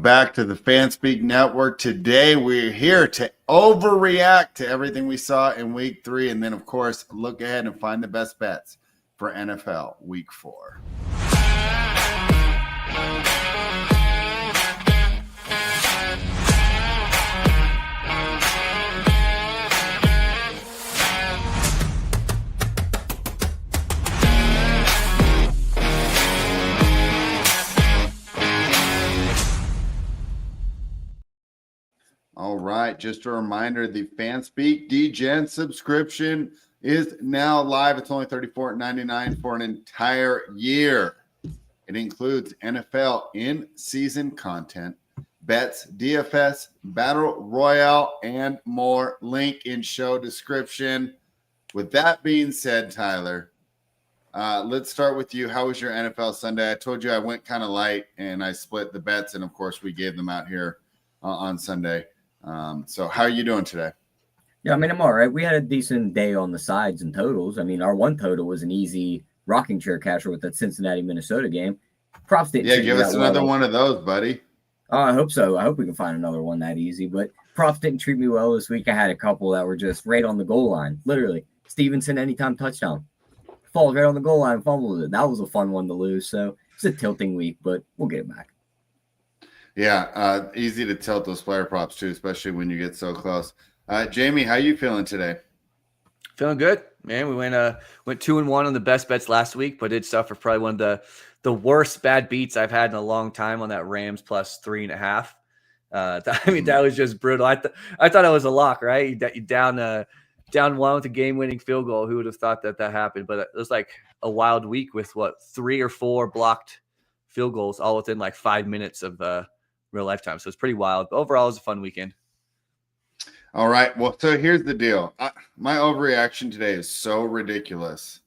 back to the Fanspeak Network. Today, we're here to overreact to everything we saw in Week 3, and then, of course, look ahead and find the best bets for NFL Week 4. All right, just a reminder, the Fanspeak Degen subscription is now live. It's only $34.99 for an entire year. It includes NFL in-season content, bets, DFS, Battle Royale, and more. Link in show description. With that being said, Tyler, let's start with you. How was your NFL Sunday? I told you I went kind of light, and I split the bets, and, of course, we gave them out here on Sunday. So how are you doing today? Yeah, I mean, I'm all right. We had a decent day on the sides and totals. I mean, our one total was an easy rocking chair catcher with that Cincinnati-Minnesota game. Props didn't Yeah, give us another one of those, buddy. Oh, I hope so. I hope we can find another one that easy. But props didn't treat me well this week. I had a couple that were just right on the goal line. Literally. Stevenson, anytime touchdown. Falls right on the goal line, fumbles it. That was a fun one to lose. So it's a tilting week, but we'll get it back. Yeah, easy to tilt those player props too, especially when you get so close. Jamie, how you feeling today? Feeling good, man. We went 2-1 on the best bets last week, but did suffer probably one of the worst bad beats I've had in a long time on that Rams plus 3.5. I mean, that was just brutal. I thought it was a lock, right? You down one with a game-winning field goal. Who would have thought that happened? But it was like a wild week with 3 or 4 blocked field goals all within like 5 minutes of real lifetime. So it's pretty wild. But overall, it was a fun weekend. All right. Well, so here's the deal. My overreaction today is so ridiculous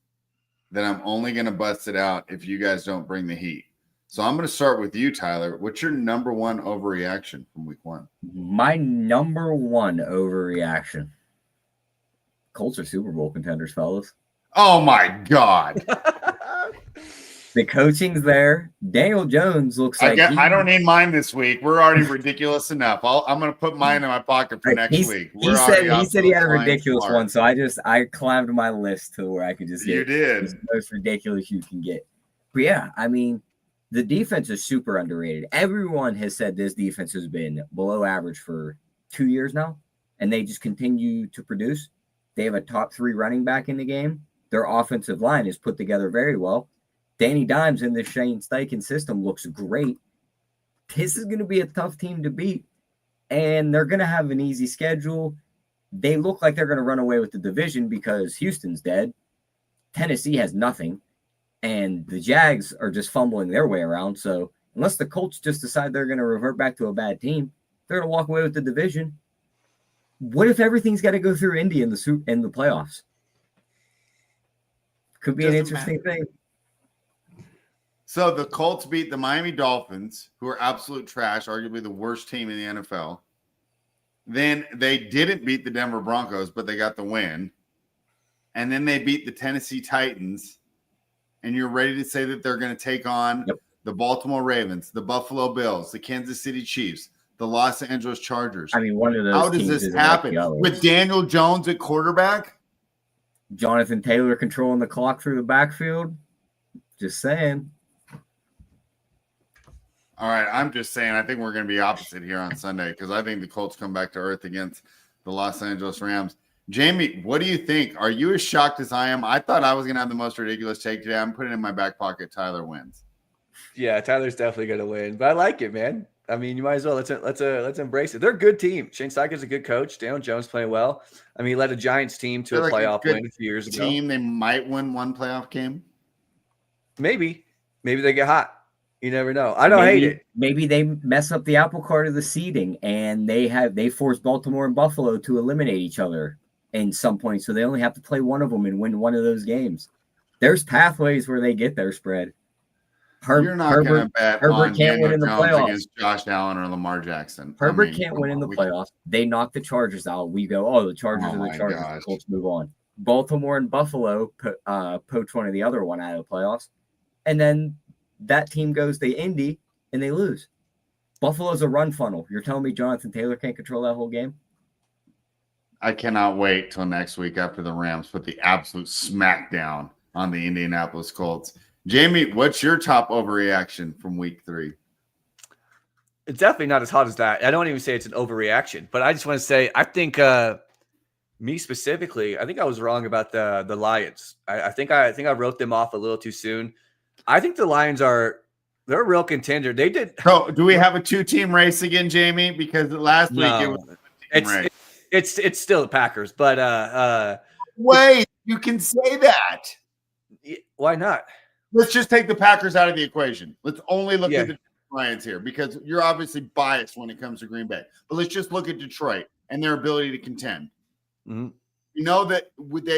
that I'm only going to bust it out if you guys don't bring the heat. So I'm going to start with you, Tyler. What's your number one overreaction from week 1? My number one overreaction. Colts are Super Bowl contenders, fellas. Oh, my God. The coaching's there. Daniel Jones looks like I don't need mine this week. We're already ridiculous enough. I'm going to put mine in my pocket for next week. He said he had a ridiculous one, so I climbed my list to where I could just get the most ridiculous you can get. But yeah, I mean, the defense is super underrated. Everyone has said this defense has been below average for 2 years now, and they just continue to produce. They have a top 3 running back in the game. Their offensive line is put together very well. Danny Dimes in the Shane Steichen system looks great. This is going to be a tough team to beat, and they're going to have an easy schedule. They look like they're going to run away with the division because Houston's dead. Tennessee has nothing, and the Jags are just fumbling their way around. So unless the Colts just decide they're going to revert back to a bad team, they're going to walk away with the division. What if everything's got to go through Indy in the playoffs? Could be an interesting thing. So the Colts beat the Miami Dolphins, who are absolute trash, arguably the worst team in the NFL. Then they didn't beat the Denver Broncos, but they got the win. And then they beat the Tennessee Titans. And you're ready to say that they're going to take on the Baltimore Ravens, the Buffalo Bills, the Kansas City Chiefs, the Los Angeles Chargers. I mean, one of those. How does this happen? With Daniel Jones at quarterback? Jonathan Taylor controlling the clock through the backfield? Just saying. All right, I'm just saying I think we're going to be opposite here on Sunday because I think the Colts come back to earth against the Los Angeles Rams. Jamie, what do you think? Are you as shocked as I am? I thought I was going to have the most ridiculous take today. I'm putting it in my back pocket. Tyler wins. Yeah, Tyler's definitely going to win, but I like it, man. I mean, you might as well let's embrace it. They're a good team. Shane Steichen's a good coach. Daniel Jones playing well. I mean, he led a Giants team to a playoff win a few years ago. They might win one playoff game. Maybe they get hot. You never know. I don't hate it. Maybe they mess up the apple cart of the seeding, and they force Baltimore and Buffalo to eliminate each other in some point, so they only have to play one of them and win one of those games. There's pathways where they get their spread. You're not going to bet Herbert can't win in the playoffs against Josh Allen or Lamar Jackson. Herbert can't win in the playoffs. They knock the Chargers out. We go, the Chargers are the Chargers. The Colts move on. Baltimore and Buffalo poach one or the other one out of the playoffs, and then that team goes to Indy and they lose. Buffalo's a run funnel. You're telling me Jonathan Taylor can't control that whole game? I cannot wait till next week after the Rams put the absolute smackdown on the Indianapolis Colts. Jamie, what's your top overreaction from week 3? It's definitely not as hot as that. I don't even say it's an overreaction, but I just want to say I think me specifically, I think I was wrong about the Lions. I think I wrote them off a little too soon. I think the Lions they're a real contender. They did. So, do we have a 2-team race again, Jamie? Because last week it was a 2-team race. It's still the Packers, but wait, you can say that. Why not? Let's just take the Packers out of the equation. Let's only look at the Lions here, because you're obviously biased when it comes to Green Bay. But let's just look at Detroit and their ability to contend. Mm-hmm. You know that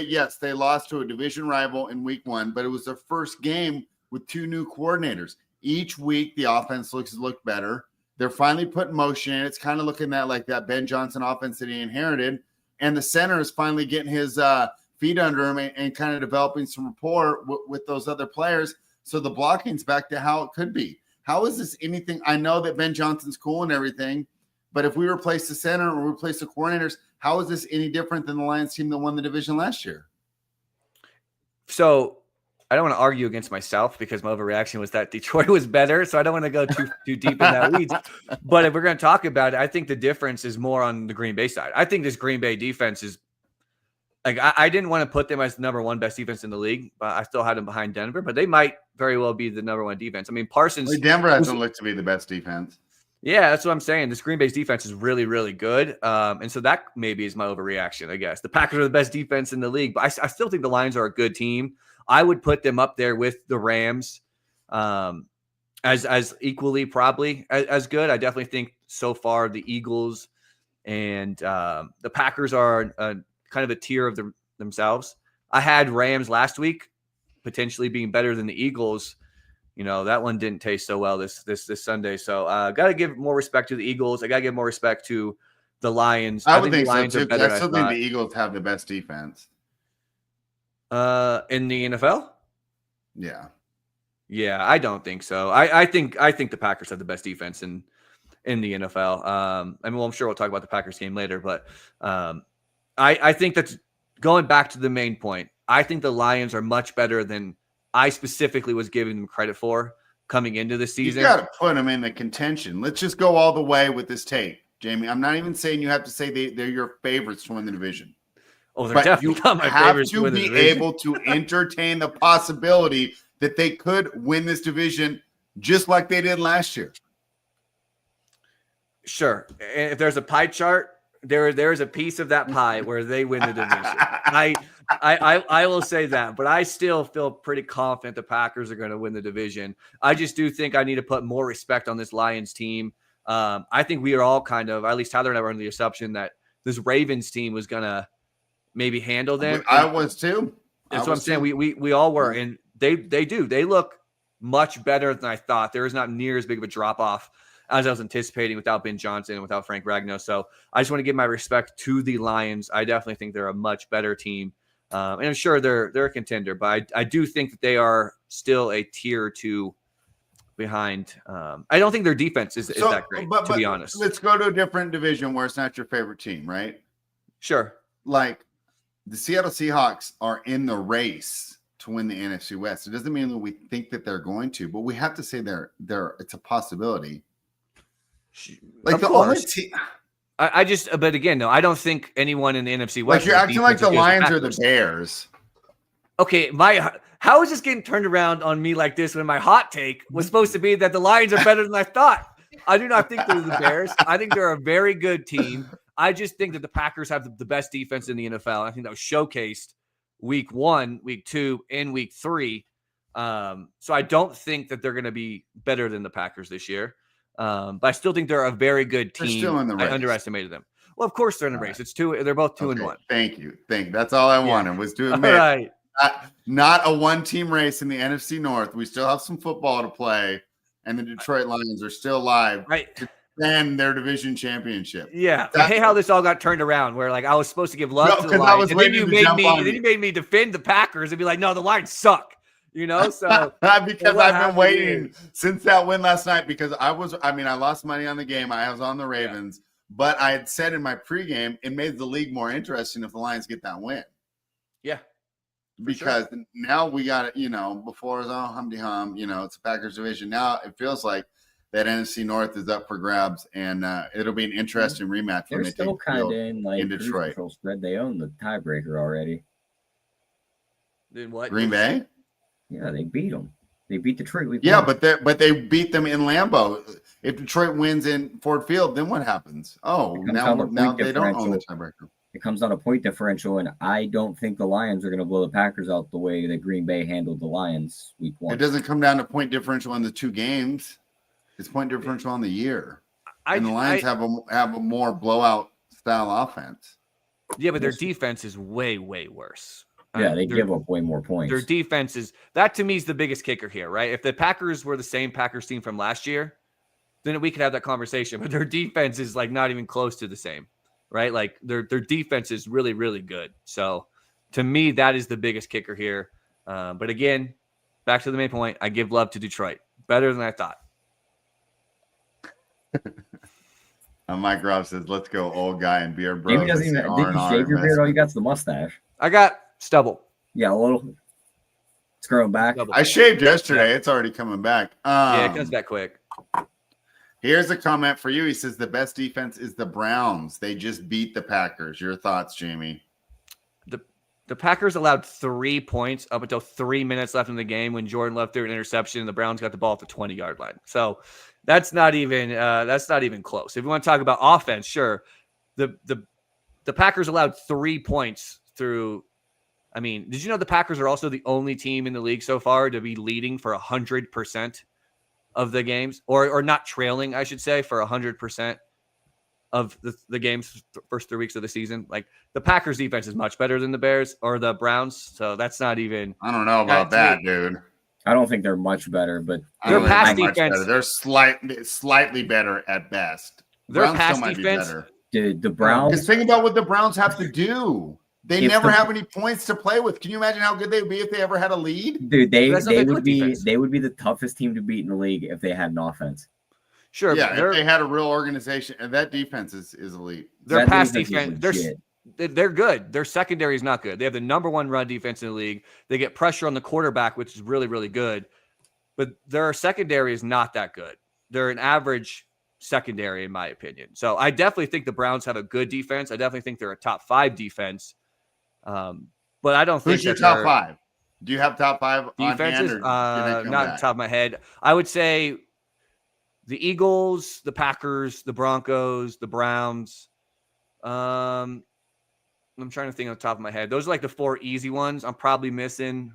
yes, they lost to a division rival in week 1, but it was their first game with 2 new coordinators. Each week, the offense looked better. They're finally putting motion in. It's kind of looking at like that Ben Johnson offense that he inherited. And the center is finally getting his feet under him and kind of developing some rapport with those other players. So the blocking's back to how it could be. How is this anything? I know that Ben Johnson's cool and everything, but if we replace the center or replace the coordinators, how is this any different than the Lions team that won the division last year? So I don't want to argue against myself because my overreaction was that Detroit was better. So I don't want to go too deep in that weeds. But if we're going to talk about it, I think the difference is more on the Green Bay side. I think this Green Bay defense is like, I didn't want to put them as the number 1 best defense in the league, but I still had them behind Denver, but they might very well be the number 1 defense. I mean, Parsons. Denver hasn't looked to be the best defense. Yeah, that's what I'm saying. This Green Bay's defense is really, really good. And so that maybe is my overreaction, I guess. The Packers are the best defense in the league, but I still think the Lions are a good team. I would put them up there with the Rams as equally probably as good. I definitely think so far the Eagles and the Packers are kind of a tier of themselves. I had Rams last week potentially being better than the Eagles. You know, that one didn't taste so well this Sunday. So got to give more respect to the Eagles. I got to give more respect to the Lions. I would think the Lions so, are too. better I still think the Eagles have the best defense. In the NFL? Yeah. Yeah, I don't think so. I think the Packers have the best defense in the NFL. I mean, well, I'm sure we'll talk about the Packers game later, but I think that's going back to the main point. I think the Lions are much better than I specifically was giving them credit for coming into the season. You got to put them in the contention. Let's just go all the way with this tape, Jamie. I'm not even saying you have to say they're your favorites to win the division. Oh, they're definitely not my favorites to win the division. You have to be able to entertain the possibility that they could win this division just like they did last year. Sure. If there's a pie chart, there's a piece of that pie where they win the division. I will say that, but I still feel pretty confident the Packers are going to win the division. I just do think I need to put more respect on this Lions team. I think we are all kind of, at least Tyler and I were under the assumption that this Ravens team was going to maybe handle them. I was too. That's what I'm saying. We all were, and they do. They look much better than I thought. There is not near as big of a drop off as I was anticipating without Ben Johnson and without Frank Ragnow. So I just want to give my respect to the Lions. I definitely think they're a much better team. And I'm sure they're a contender, but I do think that they are still a tier 2 behind. I don't think their defense is that great, to be honest. Let's go to a different division where it's not your favorite team, right? Sure. Like the Seattle Seahawks are in the race to win the NFC West. It doesn't mean that we think that they're going to, but we have to say it's a possibility. Like of the course. only team. But again, no, I don't think anyone in the NFC West. Like you're acting like the Lions or the Bears. Okay, how is this getting turned around on me like this when my hot take was supposed to be that the Lions are better than I thought? I do not think they're the Bears. I think they're a very good team. I just think that the Packers have the best defense in the NFL. I think that was showcased week 1, week 2, and week 3. So I don't think that they're going to be better than the Packers this year. But I still think they're a very good team. They're still in the race. I underestimated them. Well, of course they're in the race. It's 2. They're both 2 and 1. Thank you. That's all I wanted was to admit. All right. Not a 1-team race in the NFC North. We still have some football to play, and the Detroit Lions are still alive to defend their division championship. Yeah. Hey, how this all got turned around where like I was supposed to give love to the Lions, and then you made me defend the Packers and be like, no, the Lions suck. You know, so because I've been waiting since that win last night because I lost money on the game. I was on the Ravens, but I had said in my pregame, it made the league more interesting if the Lions get that win. Yeah. Because now we got it, before it was all hum-de-hum, it's a Packers division. Now it feels like that NFC North is up for grabs, and it'll be an interesting rematch. They're still kind of in Detroit. Control spread. They own the tiebreaker already. Then what? Green Bay? Yeah, they beat them. They beat Detroit. But they beat them in Lambeau. If Detroit wins in Ford Field, then what happens? Oh, now they don't own the tiebreaker. It comes on a point differential, and I don't think the Lions are going to blow the Packers out the way that Green Bay handled the Lions week 1. It doesn't come down to point differential in the 2 games. It's point differential on the year. And the Lions have a more blowout style offense. Yeah, but their defense is way, way worse. Yeah, they give up way more points. Their defense is that to me is the biggest kicker here, right? If the Packers were the same Packers team from last year, then we could have that conversation. But their defense is like not even close to the same, right? Like their defense is really, really good. So to me, that is the biggest kicker here. But again, back to the main point, I give love to Detroit. Better than I thought. Mike Robb says, "Let's go, old guy and beard bro." Maybe doesn't even. Did you shave your beard? All you got's the mustache. I got stubble. Yeah, a little. It's growing back. I shaved yesterday. It's already coming back. Yeah, it comes back quick. Here's a comment for you. He says the best defense is the Browns. They just beat the Packers. Your thoughts, Jamie? The Packers allowed 3 points up until 3 minutes left in the game when Jordan Love threw an interception and the Browns got the ball at the 20-yard line. So that's not even close. If you want to talk about offense, sure. The Packers allowed 3 points through. I mean, did you know the Packers are also the only team in the league so far to be leading for 100% of the games, or not trailing, I should say, for 100% of the games first 3 weeks of the season? Like the Packers defense is much better than the Bears or the Browns. So that's not even. I don't know about that, dude. I don't think they're much better, but their pass defense. They're slightly better at best. Their pass defense. Dude, the Browns. Just think about what the Browns have to do. They never have any points to play with. Can you imagine how good they would be if they ever had a lead? Dude, they would be the toughest team to beat in the league if they had an offense. Sure. Yeah, if they had a real organization, and that defense is elite. Their pass defense, they're good. Their secondary is not good. They have the number 1 run defense in the league. They get pressure on the quarterback, which is really, really good. But their secondary is not that good. They're an average secondary, in my opinion. So I definitely think the Browns have a good defense. I definitely think they're a top 5 defense. But I don't think who's your top 5? Do you have top 5 defenses? On hand, not on top of my head. I would say the Eagles, the Packers, the Broncos, the Browns. I'm trying to think on the top of my head. Those are like the 4 easy ones. I'm probably missing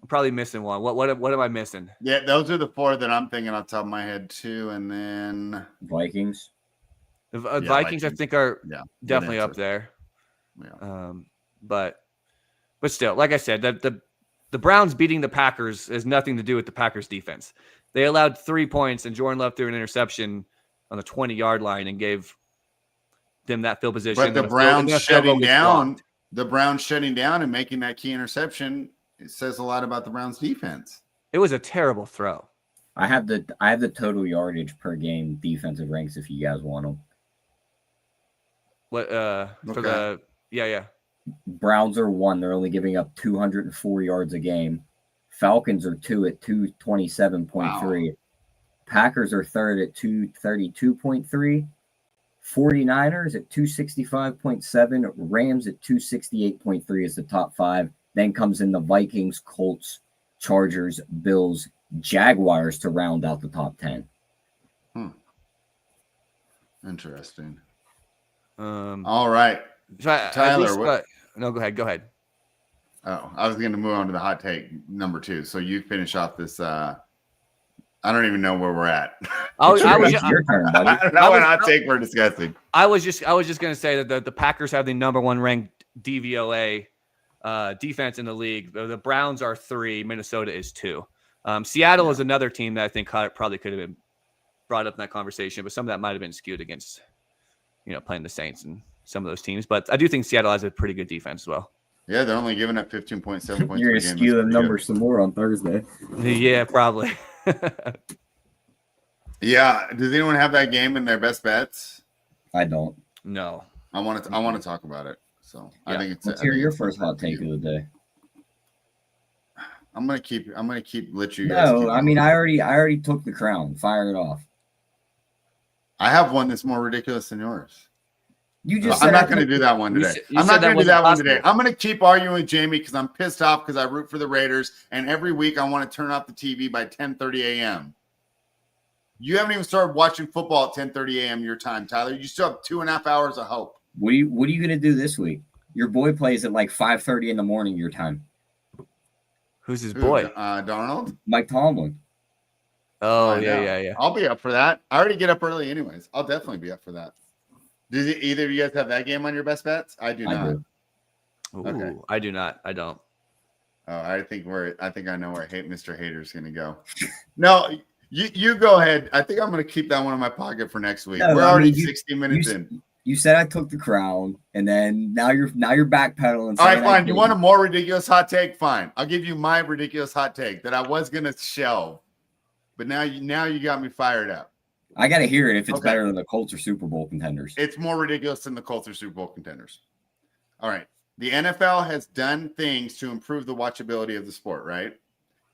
one. What am I missing? Yeah, those are the 4 that I'm thinking on top of my head too. And then Vikings. The Vikings, I think, are definitely up there. Yeah. But still, like I said, the Browns beating the Packers has nothing to do with the Packers defense. They allowed 3 points, and Jordan Love threw an interception on the 20-yard line and gave them that field position. But the Browns shutting down and making that key interception, it says a lot about the Browns defense. It was a terrible throw. I have the total yardage per game defensive ranks if you guys want them. What for the yeah. Browns are 1. They're only giving up 204 yards a game. Falcons are 2 at 227.3. Wow. Packers are 3rd at 232.3. 49ers at 265.7. Rams at 268.3 is the top 5. Then comes in the Vikings, Colts, Chargers, Bills, Jaguars to round out the top 10. Interesting. All right. Tyler, no, go ahead. Oh, I was going to move on to the hot take number 2. So you finish off this. I don't even know where we're at. It's your turn, buddy. I don't know what hot take we're discussing. I was just going to say that the Packers have the number 1 ranked DVOA defense in the league. The Browns are 3. Minnesota is 2. Seattle is another team that I think probably could have been brought up in that conversation, but some of that might have been skewed against, playing the Saints and some of those teams. But I do think Seattle has a pretty good defense as well. Yeah, they're only giving up 15.7 points. You're per gonna game. skew the numbers some more on Thursday. Yeah, probably. Yeah. Does anyone have that game in their best bets? I don't. No. I want to talk about it. So yeah. I think it's. Let's hear your first hot take of the day. I'm gonna keep let you guys. No, I mean I already took the crown. Fire it off. I have one that's more ridiculous than yours. You just. I'm not going to do that one today. I'm not going to do that one today. I'm going to keep arguing with Jamie because I'm pissed off because I root for the Raiders, and every week I want to turn off the TV by 10:30 a.m. You haven't even started watching football at 10:30 a.m. your time, Tyler. You still have 2.5 hours of hope. What are you going to do this week? Your boy plays at like 5:30 in the morning your time. Who's his boy? Darnold? Mike Tomlin. Oh, yeah. I'll be up for that. I already get up early anyways. I'll definitely be up for that. Did either of you guys have that game on your best bets? I do not. Ooh, okay. I do not. I don't. Oh, I think I know where Mr. Hater's going to go. No, you go ahead. I think I'm going to keep that one in my pocket for next week. No, We're already 60 minutes in. You said I took the crown, and then now you're backpedaling. All right, fine. You want a more ridiculous hot take? Fine. I'll give you my ridiculous hot take that I was going to shelve, but now you got me fired up. I got to hear it if it's better than the Colts or Super Bowl contenders. It's more ridiculous than the Colts or Super Bowl contenders. All right. The NFL has done things to improve the watchability of the sport, right?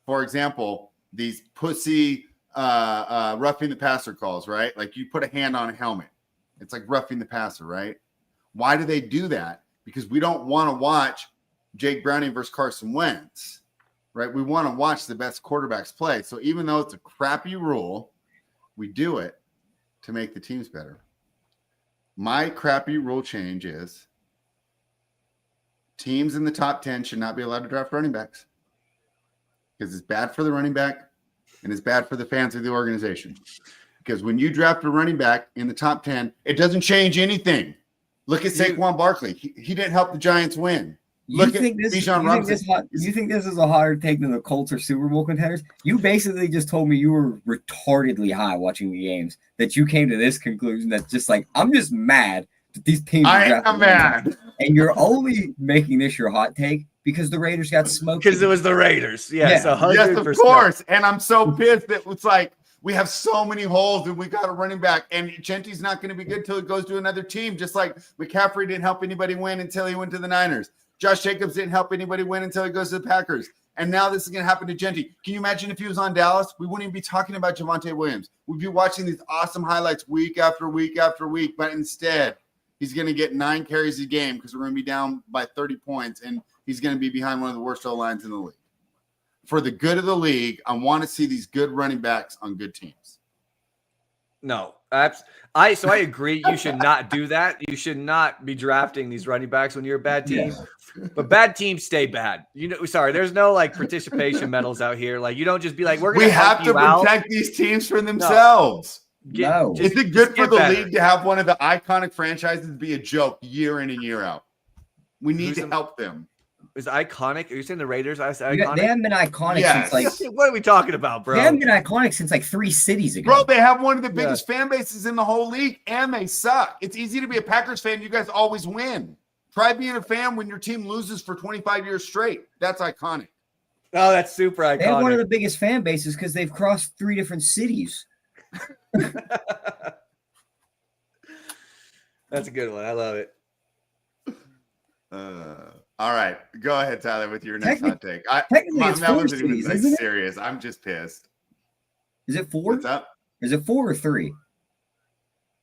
For example, these pussy roughing the passer calls, right? Like you put a hand on a helmet. It's like roughing the passer, right? Why do they do that? Because we don't want to watch Jake Browning versus Carson Wentz, right? We want to watch the best quarterbacks play. So even though it's a crappy rule, we do it to make the teams better. My crappy rule change is teams in the top 10 should not be allowed to draft running backs because it's bad for the running back and it's bad for the fans of the organization. Because when you draft a running back in the top 10, it doesn't change anything. Look at Saquon Barkley. He didn't help the Giants win. You think this is a hotter take than the Colts or Super Bowl contenders? You basically just told me you were retardedly high watching the games, that you came to this conclusion that just like, I'm just mad that these teams I am mad. And you're only making this your hot take because the Raiders got smoked. Because it was the Raiders. Yes, 100%. Yes, of course. And I'm so pissed that it's like we have so many holes and we got a running back. And Genti's not going to be good until he goes to another team, just like McCaffrey didn't help anybody win until he went to the Niners. Josh Jacobs didn't help anybody win until he goes to the Packers. And now this is going to happen to Genti. Can you imagine if he was on Dallas? We wouldn't even be talking about Javonte Williams. We'd be watching these awesome highlights week after week after week. But instead, he's going to get 9 carries a game because we're going to be down by 30 points. And he's going to be behind one of the worst O-lines in the league. For the good of the league, I want to see these good running backs on good teams. No, I agree. You should not do that. You should not be drafting these running backs when you're a bad team. Yeah. But bad teams stay bad. There's no like participation medals out here. Like you don't just be like, we have to protect these teams from themselves. No. Is it good for the league to have one of the iconic franchises be a joke year in and year out? We need to help them. Is iconic? Are you saying the Raiders are iconic? They haven't been iconic since like. What are we talking about, bro? They haven't been iconic since like 3 cities ago. Bro, they have one of the biggest fan bases in the whole league, and they suck. It's easy to be a Packers fan. You guys always win. Try being a fan when your team loses for 25 years straight. That's iconic. Oh, that's super iconic. They have one of the biggest fan bases because they've crossed 3 different cities. That's a good one. I love it. All right, go ahead, Tyler, with your next hot take. It's that wasn't even serious. I'm just pissed. Is it 4? What's up? Is it 4 or 3?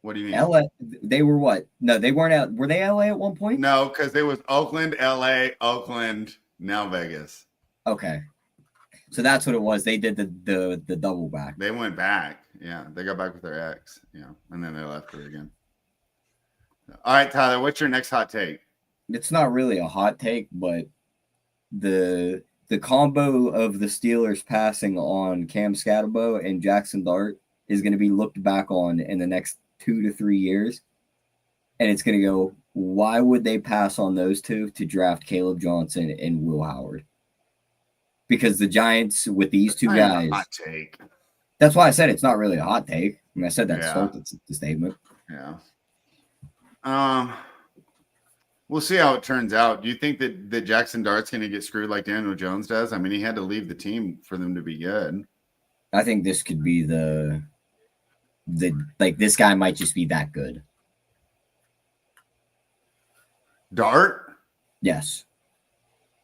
What do you mean? LA. They were what? No, they weren't out. Were they LA at one point? No, because they was Oakland, LA, Oakland, now Vegas. Okay, so that's what it was. They did the double back. They went back. Yeah, they got back with their ex. Yeah, and then they left her again. All right, Tyler, what's your next hot take? It's not really a hot take, but the combo of the Steelers passing on Cam Scatterbo and Jackson Dart is going to be looked back on in the next 2 to 3 years. And it's going to go, why would they pass on those two to draft Caleb Johnson and Will Howard? Because the Giants with these two guys. Hot take. That's why I said it's not really a hot take. I mean, I said that to start the statement. Yeah. We'll see how it turns out. Do you think that Jackson Dart's going to get screwed like Daniel Jones does? I mean, he had to leave the team for them to be good. I think this could be the this guy might just be that good. Dart? Yes.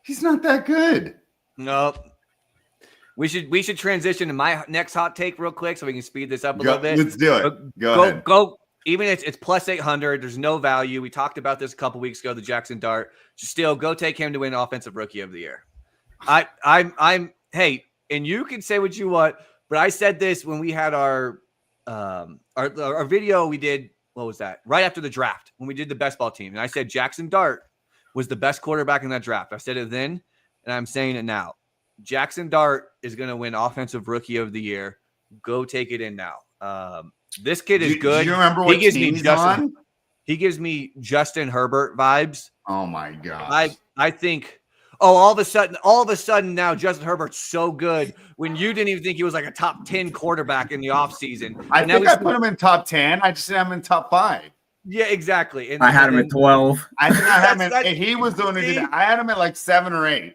He's not that good. Nope. We should transition to my next hot take real quick so we can speed this up a little bit. Let's do it. Go ahead. Go. Even if it's plus 800, there's no value. We talked about this a couple weeks ago, the Jackson Dart. Still, go take him to win Offensive Rookie of the Year. Hey, and you can say what you want, but I said this when we had our video we did, what was that? Right after the draft, when we did the best ball team. And I said Jackson Dart was the best quarterback in that draft. I said it then, and I'm saying it now. Jackson Dart is going to win Offensive Rookie of the Year. Go take it in now. This kid is good. Do you remember what team he's on? He gives me Justin Herbert vibes. Oh my god! I think. Oh, all of a sudden now Justin Herbert's so good when you didn't even think he was like a top 10 quarterback in the offseason. I think I put him in top 10. I just said I'm in top 5. Yeah, exactly. I had him at 12. I think I had him and he was the one who did it. I had him at like 7 or 8.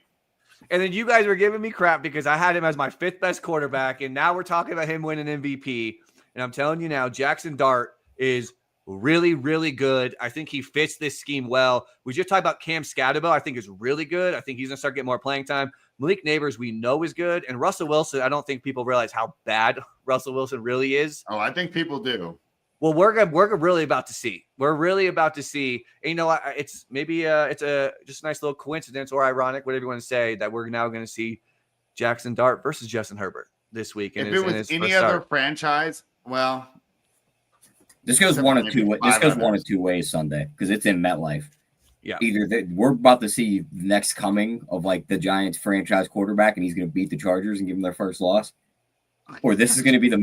And then you guys were giving me crap because I had him as my 5th best quarterback, and now we're talking about him winning MVP. And I'm telling you now, Jackson Dart is really, really good. I think he fits this scheme well. We just talked about Cam Scatterbo. I think is really good. I think he's going to start getting more playing time. Malik Neighbors, we know is good. And Russell Wilson, I don't think people realize how bad Russell Wilson really is. Oh, I think people do. Well, we're really about to see. We're really about to see. And you know what? It's maybe it's just a nice little coincidence or ironic, whatever you want to say, that we're now going to see Jackson Dart versus Justin Herbert this week. If it was any other franchise, well, this goes one of two. This goes one of two ways Sunday because it's in MetLife. Yeah, either we're about to see the next coming of like the Giants franchise quarterback, and he's going to beat the Chargers and give them their first loss, or this is going to be the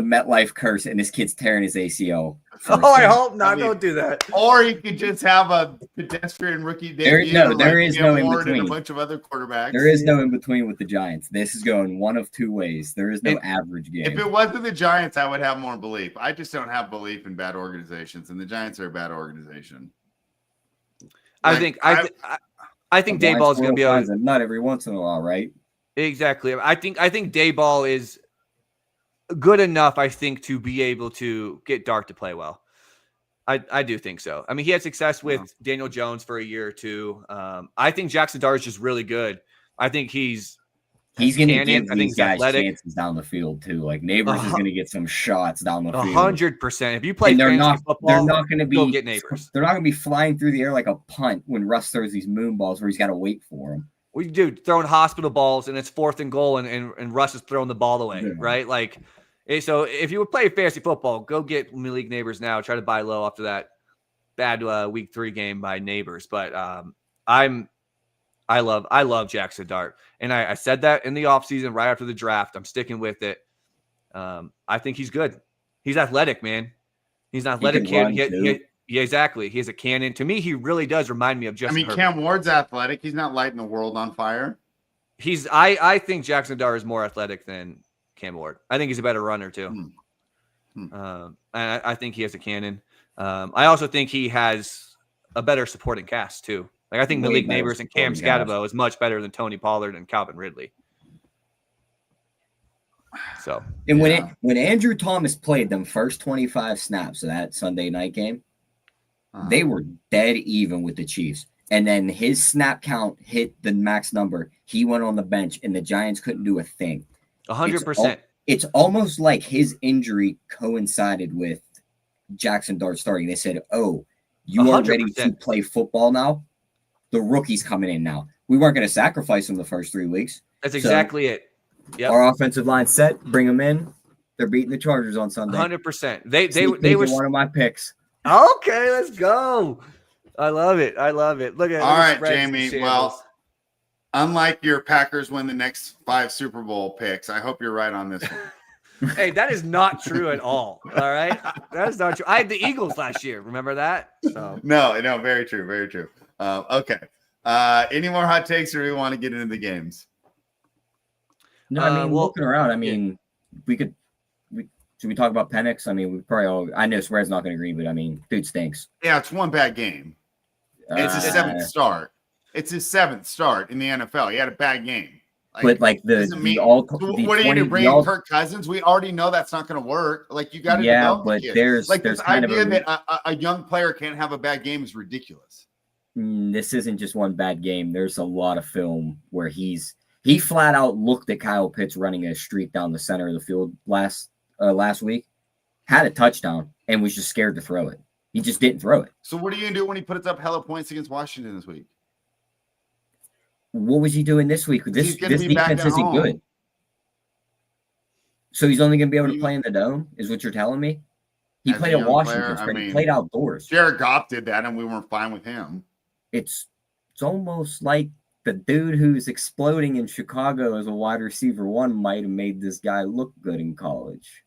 MetLife curse, and this kid's tearing his ACL. Oh, I hope not. Don't do that. Or you could just have a pedestrian rookie debut. There is no in between. And a bunch of other quarterbacks. There is no in between with the Giants. This is going one of two ways. There is no average game. If it wasn't the Giants, I would have more belief. I just don't have belief in bad organizations, and the Giants are a bad organization. I think Dayball is going to be a nut every once in a while, right? Exactly. I think Dayball is good enough, I think, to be able to get Dart to play well. I do think so. I mean, he had success with Daniel Jones for a year or two. I think Jackson Dart is just really good. I think he's going to give these guys chances down the field too. Like Neighbors is going to get some shots down the field. 100%. If you play fantasy football, they're not going to be get Neighbors. They're not going to be flying through the air like a punt when Russ throws these moon balls where he's got to wait for them. We do throwing hospital balls and it's 4th and goal and Russ is throwing the ball away, right? Like, so if you would play fantasy football, go get Malik Neighbors now. Try to buy low after that bad week 3 game by Neighbors. But I love Jackson Dart. And I said that in the offseason right after the draft. I'm sticking with it. I think he's good. He's athletic, man. He's an athletic kid. Yeah, exactly. He has a cannon. To me, he really does remind me of Justin Herbert. Cam Ward's athletic. He's not lighting the world on fire. I think Jackson Dart is more athletic than Cam Ward. I think he's a better runner too. And I think he has a cannon. I also think he has a better supporting cast too. Like I think Malik Neighbors and Cam Scatterbo is much better than Tony Pollard and Calvin Ridley. So and when Andrew Thomas played them first 25 snaps of that Sunday night game, they were dead even with the Chiefs. And then his snap count hit the max number. He went on the bench, and the Giants couldn't do a thing. 100%. It's almost like his injury coincided with Jackson Dart starting. They said, "Oh, you 100%. Are ready to play football now? The rookie's coming in now. We weren't going to sacrifice him the first 3 weeks." That's exactly it. Yep. Our offensive line set. Bring them in. They're beating the Chargers on Sunday. 100%. They were one of my picks. Okay, let's go. I love it. Look at all right, Jamie. Well, unlike your Packers win the next 5 Super Bowl picks, I hope you're right on this one. Hey, that is not true at all. All right, that is not true. I had the Eagles last year. Remember that? So. No, very true, very true. Okay. Any more hot takes, or do we want to get into the games? No, I mean, looking around. I mean, should we talk about Penix? I mean, we probably all. I know Swear's not going to agree, but I mean, dude stinks. Yeah, it's one bad game. It's his seventh start. It's his seventh start in the NFL. He had a bad game. But like what are you do? Bring in Kirk Cousins? We already know that's not going to work. Like you got to develop the kid. There's this idea that a young player can't have a bad game is ridiculous. This isn't just one bad game. There's a lot of film where he flat out looked at Kyle Pitts running a streak down the center of the field last week, had a touchdown, and was just scared to throw it. He just didn't throw it. So what are you going to do when he puts up hella points against Washington this week? What was he doing this week? This defense isn't good. So he's only going to be able to play in the dome, is what you're telling me? He played at Washington. He played outdoors. Jared Goff did that, and we weren't fine with him. It's almost like the dude who's exploding in Chicago as a wide receiver one might have made this guy look good in college.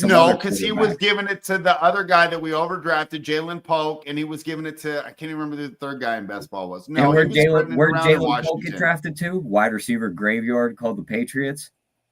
No, because he was giving it to the other guy that we overdrafted, Jalen Polk, and he was giving it to, I can't even remember who the third guy in best ball was. No, where Jalen Polk get drafted to? Wide receiver graveyard called the Patriots.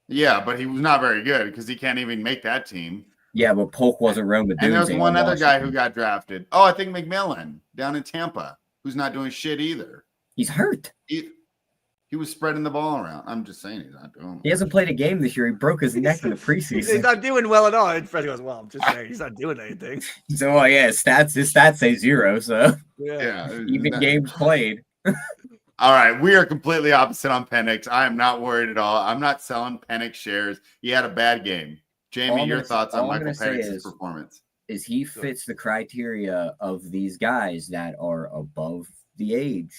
Yeah, but he was not very good because he can't even make that team. Yeah, but Polk wasn't Rome. And there's one other guy who got drafted. Oh, I think McMillan down in Tampa, who's not doing shit either. He's hurt. He was spreading the ball around. I'm just saying he's not doing. He hasn't played a game this year. He broke his neck in the preseason. He's not doing well at all. And Freddie goes, "Well, I'm just saying he's not doing anything." So, his stats say 0. So, yeah, even games played. All right, we are completely opposite on Penix. I am not worried at all. I'm not selling Penix shares. He had a bad game. Jamie, your thoughts on Michael Penix's performance? Is he fits the criteria of these guys that are above the age.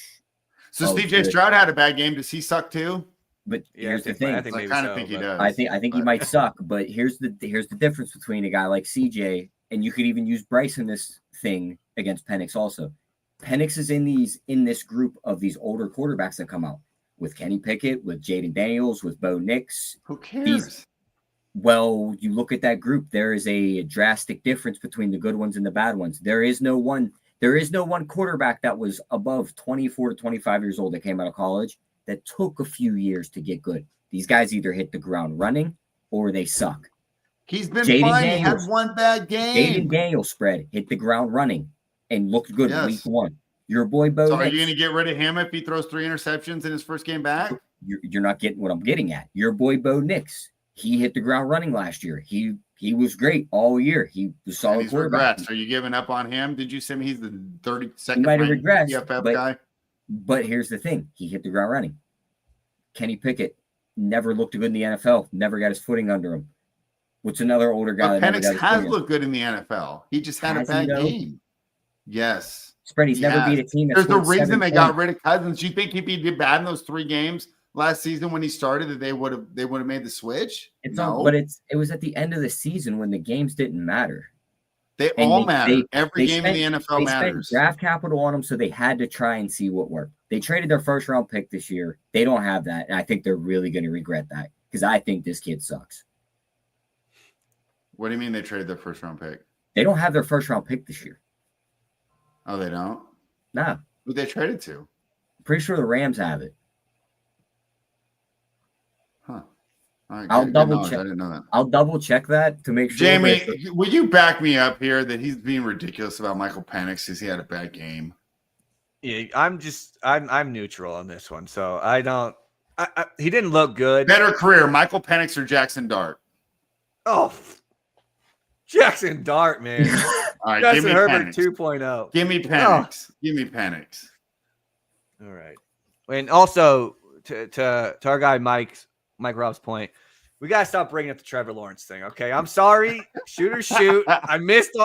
So Steve J. Stroud had a bad game. Does he suck too? But here's the thing. I kind of think he does. I think he might suck. But here's the difference between a guy like CJ, and you could even use Bryce in this thing against Penix also. Penix is in this group of these older quarterbacks that come out with Kenny Pickett, with Jaden Daniels, with Bo Nix. Who cares? You look at that group. There is a drastic difference between the good ones and the bad ones. There is no one quarterback that was above 24 to 25 years old that came out of college that took a few years to get good. These guys either hit the ground running or they suck. He's been fine. He had one bad game. Jaden Daniels hit the ground running and looked good in week 1. Your boy Bo. So are you going to get rid of him if he throws 3 interceptions in his first game back? You're not getting what I'm getting at. Your boy Bo Nix, he hit the ground running last year. He was great all year. He was solid. He's regressed. Are you giving up on him? Did you say he's the 32nd PFF guy? But here's the thing. He hit the ground running. Kenny Pickett never looked good in the NFL. Never got his footing under him. What's another older guy? Penix has looked good in the NFL. He just had a bad game. Yes. Spready's never beat a team. There's the reason they got rid of Cousins. Do you think if he did bad in those 3 games last season when he started that they would have made the switch? But it was at the end of the season when the games didn't matter. They all matter. Every game in the NFL matters. Spent draft capital on them, so they had to try and see what worked. They traded their first round pick this year. They don't have that, and I think they're really going to regret that because I think this kid sucks. What do you mean they traded their first round pick? They don't have their first round pick this year. Oh, they don't? No. Who they traded to? Pretty sure the Rams have it. Huh. Right, I'll double check. I didn't know that. I'll double check that to make sure. Jamie, will you back me up here that he's being ridiculous about Michael Penix because he had a bad game? Yeah, I'm neutral on this one, so I don't. He didn't look good. Better career, Michael Penix or Jackson Dart? Oh, Jackson Dart, man. All right, Justin Herbert 2.0. Give me Penix. Give me Penix. All right. And also to our guy Mike Rob's point, we gotta stop bringing up the Trevor Lawrence thing. Okay, I'm sorry. Shoot or shoot. I missed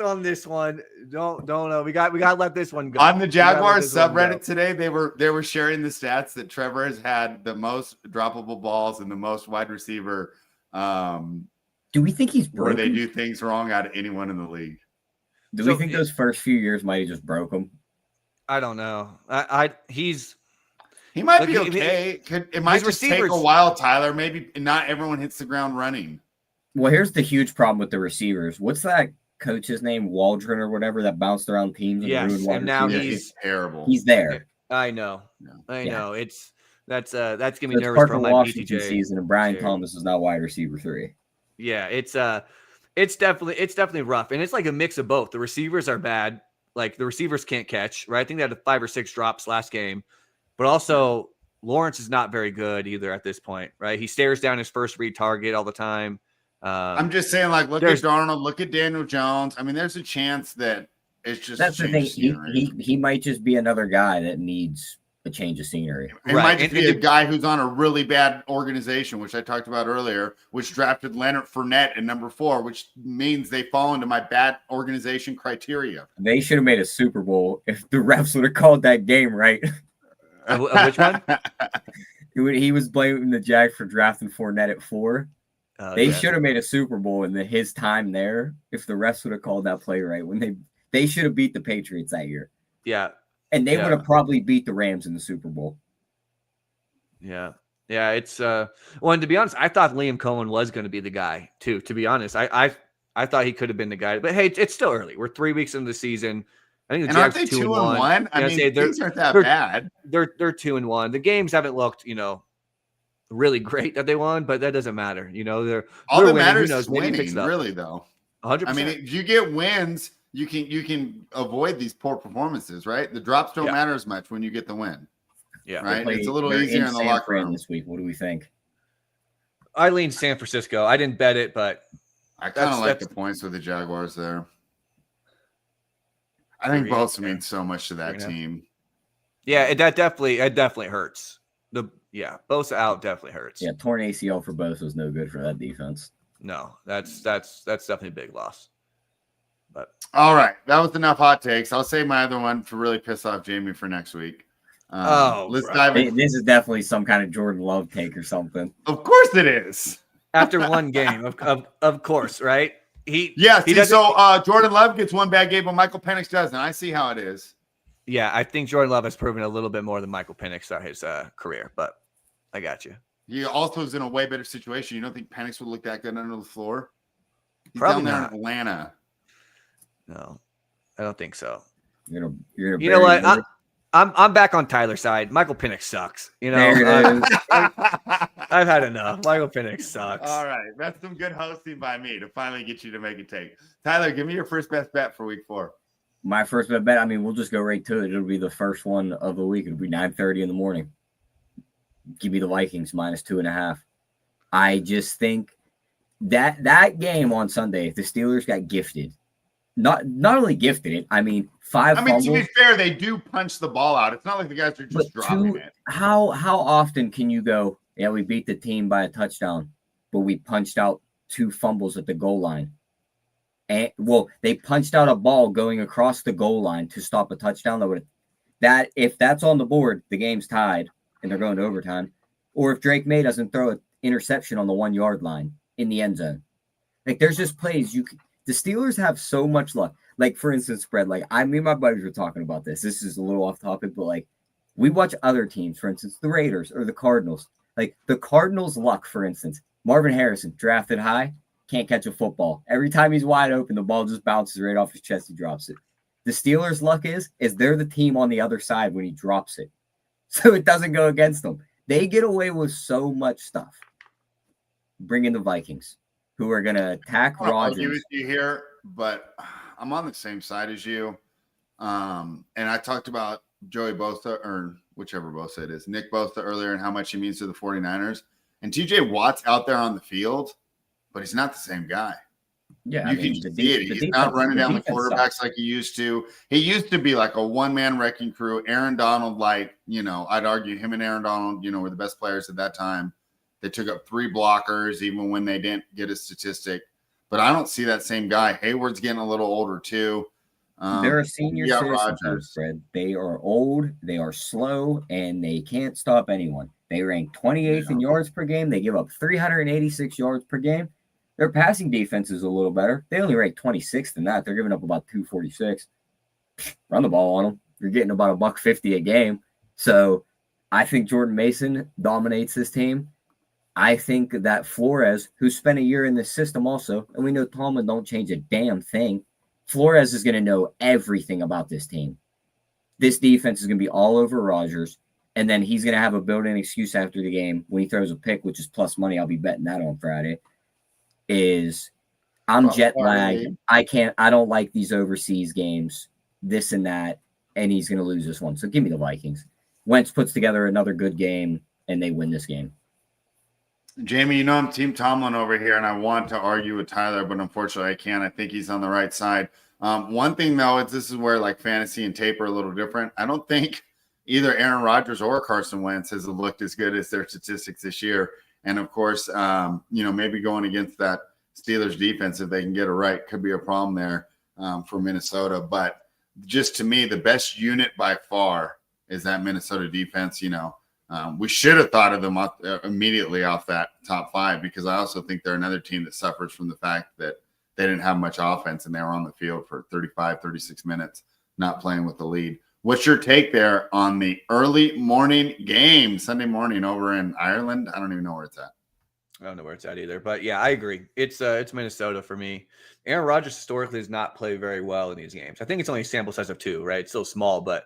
on this one. Don't know. We got to let this one go. On the Jaguars subreddit today, they were sharing the stats that Trevor has had the most droppable balls and the most wide receiver. Do we think he's broken? Where they do things wrong out of anyone in the league? Do we think those first few years might have just broke him? I don't know. He might be okay. It might just take a while, Tyler. Maybe not everyone hits the ground running. Well, here's the huge problem with the receivers. What's that coach's name? Waldron or whatever that bounced around teams. And now he's terrible. He's there. I know. I know. That's gonna be nervous for my Washington season, and Brian Thomas is not wide receiver 3. Yeah, it's definitely rough, and it's like a mix of both. The receivers are bad, Like the receivers can't catch, right? I think they had 5 or 6 drops last game, but also Lawrence is not very good either at this point, right? He stares down his first read target all the time. I'm just saying, like, look at Darnold, look at Daniel Jones. I mean, there's a chance that it's just that's the thing. He might just be another guy that needs a change of scenery. It might just be a guy who's on a really bad organization, which I talked about earlier, which drafted Leonard Fournette at number 4, which means they fall into my bad organization criteria. They should have made a Super Bowl if the refs would have called that game right. Which one? He was blaming the Jags for drafting Fournette at 4. They should have made a Super Bowl in his time there if the refs would have called that play right. When they should have beat the Patriots that year. Yeah. And they would have probably beat the Rams in the Super Bowl. Yeah. Yeah. It's well, and to be honest, I thought Liam Cohen was going to be the guy too. To be honest, I thought he could have been the guy. But hey, it's still early. We're 3 weeks into the season. I think the Jags aren't they 2-1? I mean, things aren't that bad. They're 2-1. The games haven't looked, really great that they won, but that doesn't matter. They're all that winning. matters is winning, really, though. 100%. I mean, if you get wins, you can avoid these poor performances, right? The drops don't matter as much when you get the win. Yeah, right. It's a little easier in the locker room this week. What do we think? I lean San Francisco. I didn't bet it, but I kind of like the points with the Jaguars there. I think both mean so much to that team. Yeah, that definitely hurts. Both out definitely hurts. Yeah, torn ACL for both was no good for that defense. No, that's definitely a big loss. But all right, that was enough hot takes. I'll save my other one to really piss off Jamie for next week. Let's dive in. This is definitely some kind of Jordan Love take or something. Of course it is. After one game, of course, right? So Jordan Love gets one bad game, but Michael Penix doesn't. I see how it is. Yeah, I think Jordan Love has proven a little bit more than Michael Penix throughout his career, but I got you. He also is in a way better situation. You don't think Penix would look that good under the floor? He's Probably down there not. in Atlanta. No, I don't think so. You're you know what? I'm back on Tyler's side. Michael Penix sucks. I've had enough. Michael Penix sucks. All right. That's some good hosting by me to finally get you to make a take. Tyler, give me your first best bet for week 4. My first bet, I mean, we'll just go right to it. It'll be the first one of the week. It'll be 9:30 in the morning. Give me the Vikings -2.5. I just think that game on Sunday, the Steelers got gifted. Not only gifted it, I mean, 5 fumbles. To be fair, they do punch the ball out. It's not like the guys are just dropping it. How often can you go, yeah, we beat the team by a touchdown, but we punched out 2 fumbles at the goal line? And they punched out a ball going across the goal line to stop a touchdown. If that's on the board, the game's tied and they're going to overtime. Or if Drake May doesn't throw an interception on the 1-yard line in the end zone. Like, there's just plays the Steelers have so much luck. Like, for instance, Spread, me and my buddies were talking about this. This is a little off topic, but we watch other teams, for instance, the Raiders or the Cardinals. Like, the Cardinals' luck, for instance, Marvin Harrison, drafted high, can't catch a football. Every time he's wide open, the ball just bounces right off his chest. He drops it. The Steelers' luck is they're the team on the other side when he drops it. So it doesn't go against them. They get away with so much stuff. Bring in the Vikings, who are going to attack Rodgers. I'll give it to you here, but I'm on the same side as you. And I talked about Joey Bosa, or whichever Bosa it is, Nick Bosa earlier, and how much he means to the 49ers. And TJ Watt's out there on the field, but he's not the same guy. Yeah, you can see it. He's not running down the quarterbacks like he used to. He used to be like a one-man wrecking crew. Aaron Donald, I'd argue him and Aaron Donald, were the best players at that time. They took up 3 blockers, even when they didn't get a statistic. But I don't see that same guy. Hayward's getting a little older too. They're a senior citizen, Fred. They are old, they are slow, and they can't stop anyone. They rank 28th in yards per game. They give up 386 yards per game. Their passing defense is a little better. They only rank 26th in that. They're giving up about 246. Run the ball on them. You're getting about $150 a game. So I think Jordan Mason dominates this team. I think that Flores, who spent a year in this system also, and we know Tomlin don't change a damn thing, Flores is going to know everything about this team. This defense is going to be all over Rodgers, and then he's going to have a built-in excuse after the game when he throws a pick, which is plus money. I'll be betting that on Friday. I'm jet lagged. I don't like these overseas games. this and that, and he's going to lose this one. So give me the Vikings. Wentz puts together another good game, and they win this game. Jamie, I'm Team Tomlin over here, and I want to argue with Tyler, but unfortunately I can't. I think he's on the right side. One thing, though, is this is where like fantasy and tape are a little different. I don't think either Aaron Rodgers or Carson Wentz has looked as good as their statistics this year. And, of course, maybe going against that Steelers defense, if they can get it right, could be a problem there for Minnesota. But just to me, the best unit by far is that Minnesota defense. We should have thought of them immediately off that top 5, because I also think they're another team that suffers from the fact that they didn't have much offense and they were on the field for 35, 36 minutes, not playing with the lead. What's your take there on the early morning game, Sunday morning over in Ireland? I don't even know where it's at. I don't know where it's at either, but yeah, I agree. It's Minnesota for me. Aaron Rodgers historically does not play very well in these games. I think it's only a sample size of 2, right? It's still small, but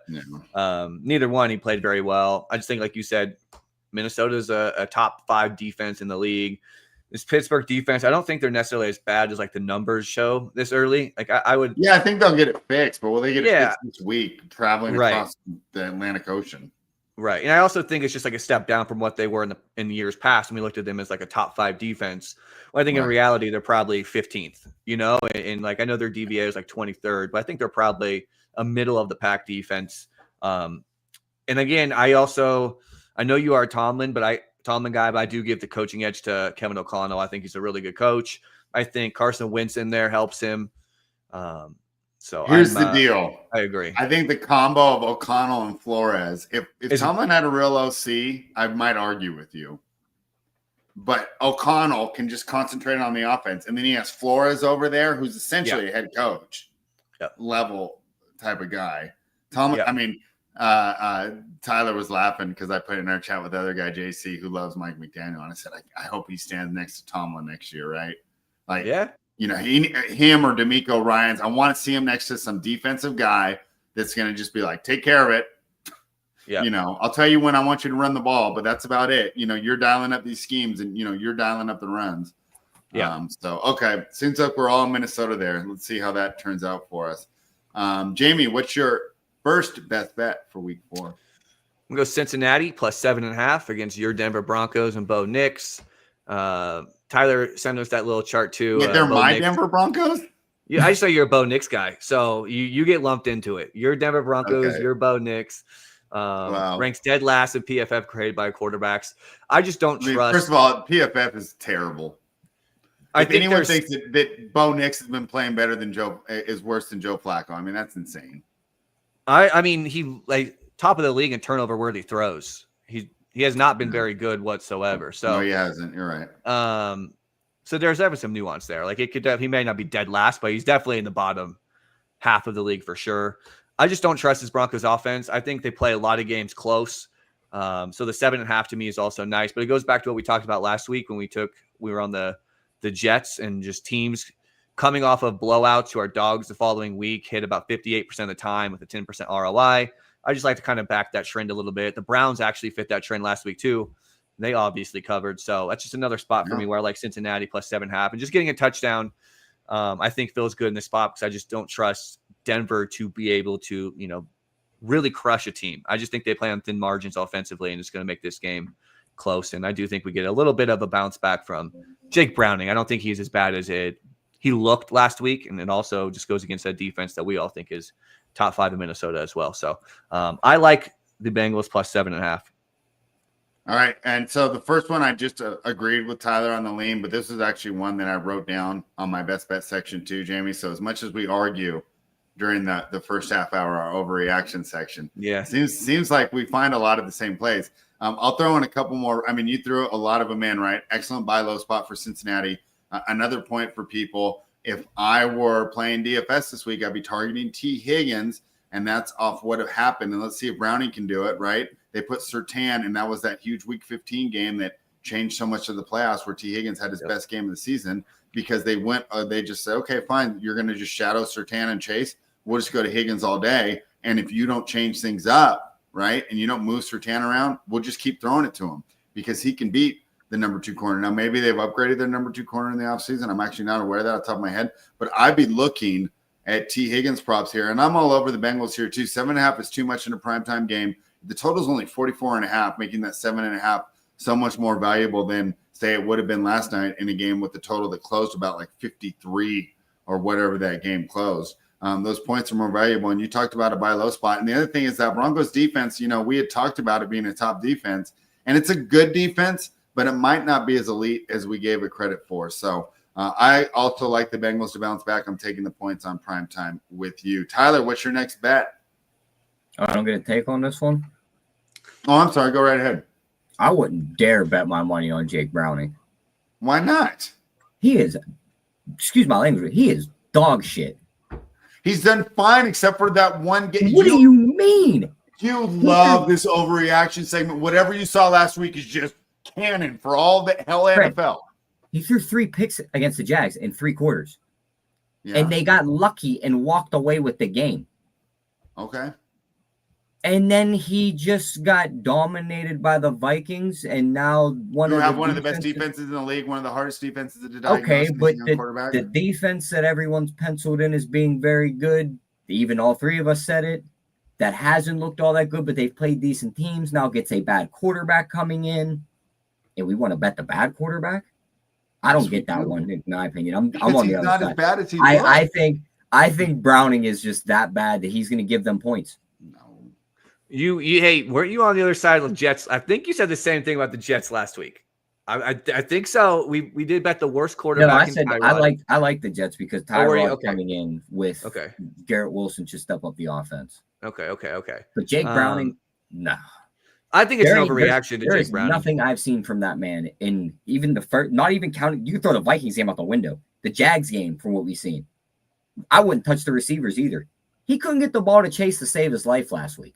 neither one he played very well. I just think, like you said, Minnesota's a top 5 defense in the league. This Pittsburgh defense, I don't think they're necessarily as bad as like the numbers show this early. Like I would, I think they'll get it fixed, but will they get it fixed this week traveling across the Atlantic Ocean? Right. And I also think it's just like a step down from what they were in the years past. And we looked at them as like a top 5 defense. Well, I think in reality, they're probably 15th, and like, I know their DVA is like 23rd, but I think they're probably a middle of the pack defense. And again, I know you are Tomlin guy, but I do give the coaching edge to Kevin O'Connell. I think he's a really good coach. I think Carson Wentz in there helps him. So here's the deal. I agree. I think the combo of O'Connell and Flores, if Tomlin had a real OC, I might argue with you. But O'Connell can just concentrate on the offense. And then he has Flores over there, who's essentially a head coach level type of guy. Tomlin, Tyler was laughing because I put in our chat with the other guy, JC, who loves Mike McDaniel. And I said, I hope he stands next to Tomlin next year, right? Him or D'Amico Ryans, I want to see him next to some defensive guy that's going to just be like, take care of it. Yeah. I'll tell you when I want you to run the ball, but that's about it. You're dialing up these schemes and, you're dialing up the runs. Yeah. Okay. Seems like we're all in Minnesota there. Let's see how that turns out for us. Jamie, what's your first best bet for week 4? I'm going to go Cincinnati plus 7.5 against your Denver Broncos and Bo Nix. Tyler sent us that little chart too. Wait, they're my Denver Broncos? Yeah, I just say you're a Bo Nix guy. So you get lumped into it. You're Denver Broncos, you're Bo Nix. Ranks dead last in PFF created by quarterbacks. I just don't trust. First of all, PFF is terrible. If anyone thinks that Bo Nix has been playing better than is worse than Joe Flacco, that's insane. I mean, he like top of the league in turnover worthy throws. He has not been very good whatsoever. So no, he hasn't. You're right. So there's ever some nuance there. Like he may not be dead last, but he's definitely in the bottom half of the league for sure. I just don't trust his Broncos offense. I think they play a lot of games close. So the 7.5 to me is also nice, but it goes back to what we talked about last week when we were on the Jets and just teams coming off of blowouts to our dogs the following week, hit about 58% of the time with a 10% ROI. I just like to kind of back that trend a little bit. The Browns actually fit that trend last week too. They obviously covered. So that's just another spot for me where I like Cincinnati plus 7.5 and just getting a touchdown. I think feels good in this spot because I just don't trust Denver to be able to, really crush a team. I just think they play on thin margins offensively and it's going to make this game close. And I do think we get a little bit of a bounce back from Jake Browning. I don't think he's as bad as he looked last week. And it also just goes against that defense that we all think is top 5 in Minnesota as well. So I like the Bengals plus 7.5. All right. And so the first one, I just agreed with Tyler on the lean, but this is actually one that I wrote down on my best bet section too, Jamie. So as much as we argue during the first half hour, our overreaction section, seems like we find a lot of the same plays. I'll throw in a couple more. You threw a lot of them in, right? Excellent buy low spot for Cincinnati. Another point for people. If I were playing DFS this week, I'd be targeting T. Higgins, and that's off what have happened. And let's see if Browning can do it, right? They put Surtain, and that was that huge Week 15 game that changed so much of the playoffs where T. Higgins had his best game of the season because they just said, okay, fine, you're going to just shadow Surtain and Chase. We'll just go to Higgins all day. And if you don't change things up, right, and you don't move Surtain around, we'll just keep throwing it to him because he can beat the number 2 corner. Now, maybe they've upgraded their number 2 corner in the offseason. I'm actually not aware of that off the top of my head, but I'd be looking at T. Higgins props here, and I'm all over the Bengals here too. 7.5 is too much in a primetime game. The total is only 44.5, making that 7.5 so much more valuable than, say, it would have been last night in a game with the total that closed about like 53 or whatever that game closed. Those points are more valuable, and you talked about a buy low spot. And the other thing is that Broncos defense, we had talked about it being a top defense, and it's a good defense, but it might not be as elite as we gave it credit for. So I also like the Bengals to bounce back. I'm taking the points on primetime with you. Tyler, what's your next bet? I don't get a take on this one. Oh, I'm sorry. Go right ahead. I wouldn't dare bet my money on Jake Browning. Why not? He is, excuse my language, he is dog shit. He's done fine except for that one game. What do you mean? You love this overreaction segment. Whatever you saw last week is just canon for all the hell NFL. He threw 3 picks against the Jags in 3 quarters. Yeah. And they got lucky and walked away with the game. Okay. And then he just got dominated by the Vikings, and now one of the best defenses in the league, one of the hardest defenses to diagnose. Okay, but the defense that everyone's penciled in as being very good, even all 3 of us said it, that hasn't looked all that good, but they've played decent teams, now gets a bad quarterback coming in, and we want to bet the bad quarterback? I don't get that one, in my opinion. I'm on the other side. He's not as bad as he was. I think Browning is just that bad that he's going to give them points. Hey, weren't you on the other side of the Jets? I think you said the same thing about the Jets last week. I think so. We did bet the worst quarterback. No, I like the Jets because Tyrod coming in with Garrett Wilson to step up the offense. Okay. But Jake Browning, no. I think it's an overreaction to Jake Browning. Nothing I've seen from that man in even the first, not even counting. You can throw the Vikings game out the window. The Jags game, from what we've seen, I wouldn't touch the receivers either. He couldn't get the ball to Chase to save his life last week.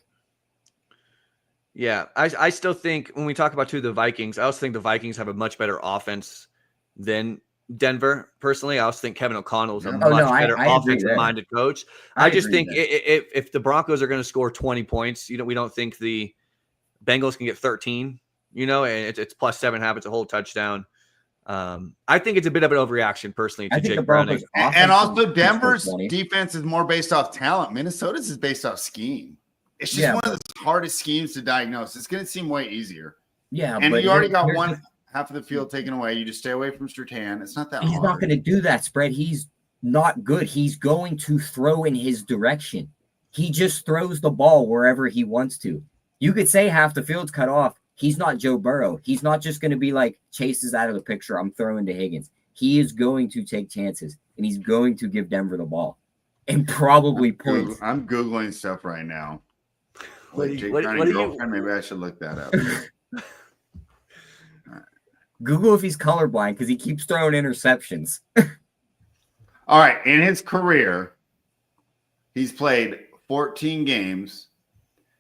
Yeah, I still think when we talk about the Vikings, I also think the Vikings have a much better offense than Denver. Personally, I also think Kevin O'Connell is a much better offensive-minded coach. I just think if the Broncos are going to score 20 points, we don't think the Bengals can get 13. And it's plus 7.5. It's a whole touchdown. I think it's a bit of an overreaction, personally, to Jake Browning. And also, Denver's defense is more based off talent. Minnesota's is based off scheme. It's just one of the hardest schemes to diagnose. It's going to seem way easier. Yeah, and you already got half of the field taken away. You just stay away from Surtain. It's not that hard. He's not going to do that, Spread. He's not good. He's going to throw in his direction. He just throws the ball wherever he wants to. You could say half the field's cut off. He's not Joe Burrow. He's not just going to be like, Chase is out of the picture, I'm throwing to Higgins. He is going to take chances, and he's going to give Denver the ball. And probably points. I'm Googling stuff right now. Maybe I should look that up. Right. Google if he's colorblind because he keeps throwing interceptions. All right. In his career, he's played 14 games.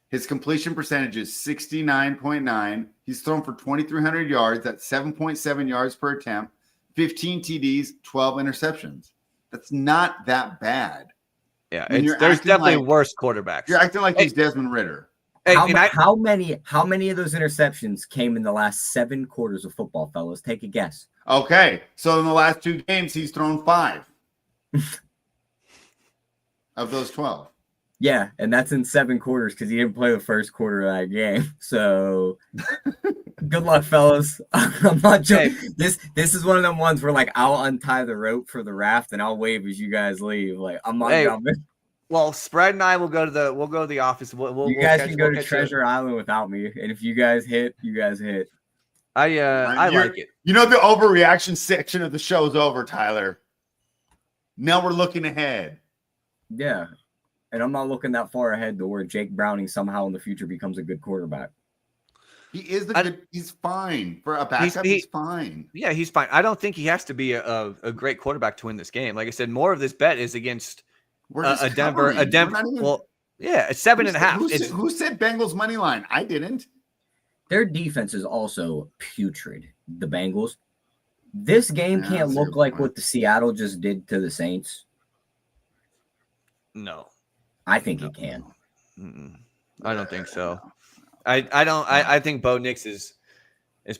His completion percentage is 69.9. He's thrown for 2,300 yards. That's 7.7 yards per attempt. 15 TDs, 12 interceptions. That's not that bad. Yeah, there's definitely worse quarterbacks. You're acting like he's Desmond Ritter. How many of those interceptions came in the last 7 quarters of football, fellas? Take a guess. Okay, so in the last 2 games, he's thrown 5 of those 12. Yeah, and that's in 7 quarters because he didn't play the first quarter of that game. So good luck, fellas. I'm not joking. Hey. This is one of them ones where I'll untie the rope for the raft and I'll wave as you guys leave. I'm not jumping. Well, Spread and I will go to the office. You guys can go to Treasure Island without me, and if you guys hit, you guys hit. I like it. The overreaction section of the show is over, Tyler. Now we're looking ahead. Yeah. And I'm not looking that far ahead to where Jake Browning somehow in the future becomes a good quarterback. He is he's fine. For a backup, he's fine. Yeah, he's fine. I don't think he has to be a great quarterback to win this game. Like I said, more of this bet is against a Denver. Well, yeah, it's 7.5. Who said Bengals money line? I didn't. Their defense is also putrid, the Bengals. This game can't look like what the Seattle just did to the Saints. No. I think it can. I don't think so. I think Bo Nix is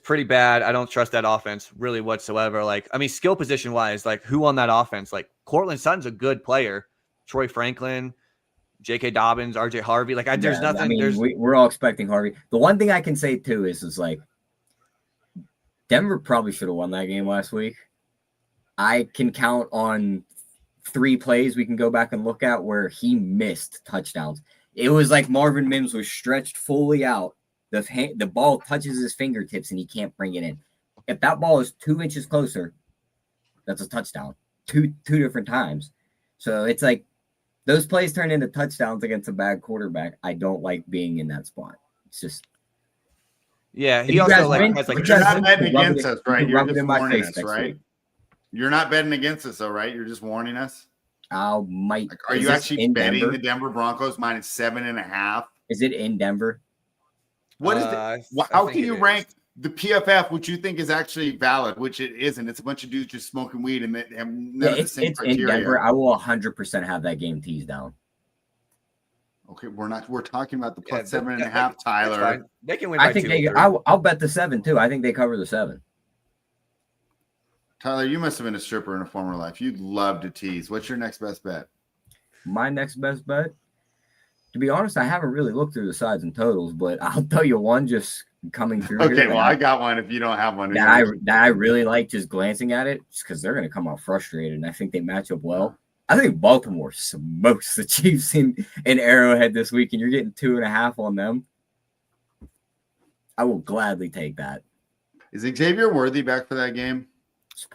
pretty bad. I don't trust that offense really whatsoever. Skill position wise, who on that offense? Cortland Sutton's a good player. Troy Franklin, J.K. Dobbins, R.J. Harvey. Like, there's nothing. I mean, we're all expecting Harvey. The one thing I can say, too, is like, Denver probably should have won that game last week. I can count on 3 plays we can go back and look at where he missed touchdowns. It was like Marvin Mims was stretched fully out. The ball touches his fingertips and he can't bring it in. If that ball is 2 inches closer, that's a touchdown. Two different times. So it's like those plays turn into touchdowns against a bad quarterback. I don't like being in that spot. It's just. Yeah, he also has like. You're not betting against us, right? You're just warning us, right? You're not betting against us, though, right? You're just warning us. I might. Like, are you actually betting the Denver Broncos -7.5? Is it in Denver? What is it? How can you rank the PFF, which you think is actually valid, which it isn't? It's a bunch of dudes just smoking weed and none of the same criteria. In Denver. I will 100% have that game teased down. Okay, we're talking about the +7.5, Tyler. They can win. I think I'll bet the 7 too. I think they cover the 7. Tyler, you must have been a stripper in a former life. You'd love to tease. What's your next best bet? My next best bet? To be honest, I haven't really looked through the sides and totals, but I'll tell you one just coming through. Okay, well, I got one if you don't have one. That I really like just glancing at it, just because they're going to come out frustrated, and I think they match up well. I think Baltimore smokes the Chiefs in Arrowhead this week, and you're getting 2.5 on them. I will gladly take that. Is Xavier Worthy back for that game?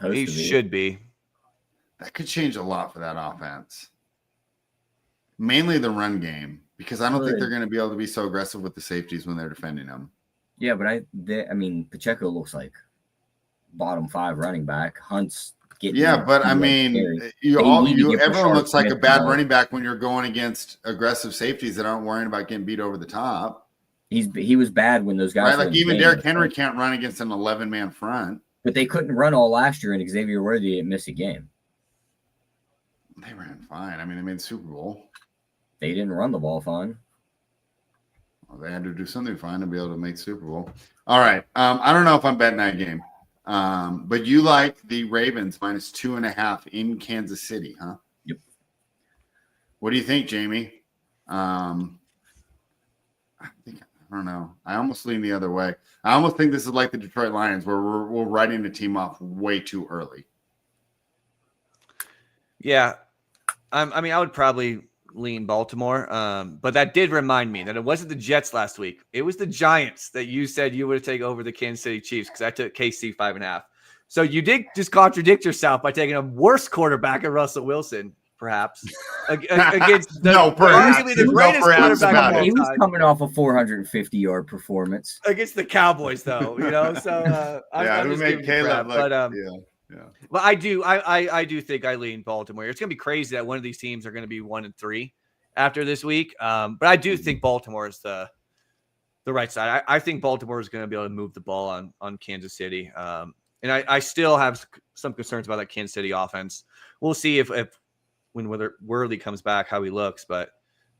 He should be. That could change a lot for that offense. Mainly the run game, because I don't think they're going to be able to be so aggressive with the safeties when they're defending them. Yeah, but I mean, Pacheco looks like bottom 5 running back. Hunt's getting. Yeah, but I mean, everyone looks like a bad running back when you're going against aggressive safeties that aren't worrying about getting beat over the top. He was bad when those guys. Right, like even Derrick Henry can't run against an 11-man front. But they couldn't run all last year, and Xavier Worthy didn't miss a game. They ran fine. I mean, they made the Super Bowl. They didn't run the ball fine. Well, they had to do something fine to be able to make Super Bowl. All right. I don't know if I'm betting that game. But you like the Ravens -2.5 in Kansas City, huh? Yep. What do you think, Jamie? I don't know. I almost lean the other way. I almost think this is like the Detroit Lions, where we're writing the team off way too early. Yeah. I mean, I would probably lean Baltimore. But that did remind me that it wasn't the Jets last week. It was the Giants that you said you would take over the Kansas City Chiefs, because I took KC 5.5. So you did just contradict yourself by taking a worse quarterback than Russell Wilson, perhaps, against arguably the greatest quarterback. He was coming off a 450-yard performance against the Cowboys, though. So I'm just giving Caleb crap. But But I do think I lean Baltimore. It's gonna be crazy that one of these teams are gonna be 1-3 after this week. But I do think Baltimore is the right side. I think Baltimore is gonna be able to move the ball on Kansas City. And I still have some concerns about that Kansas City offense. We'll see if when Worley comes back, how he looks, but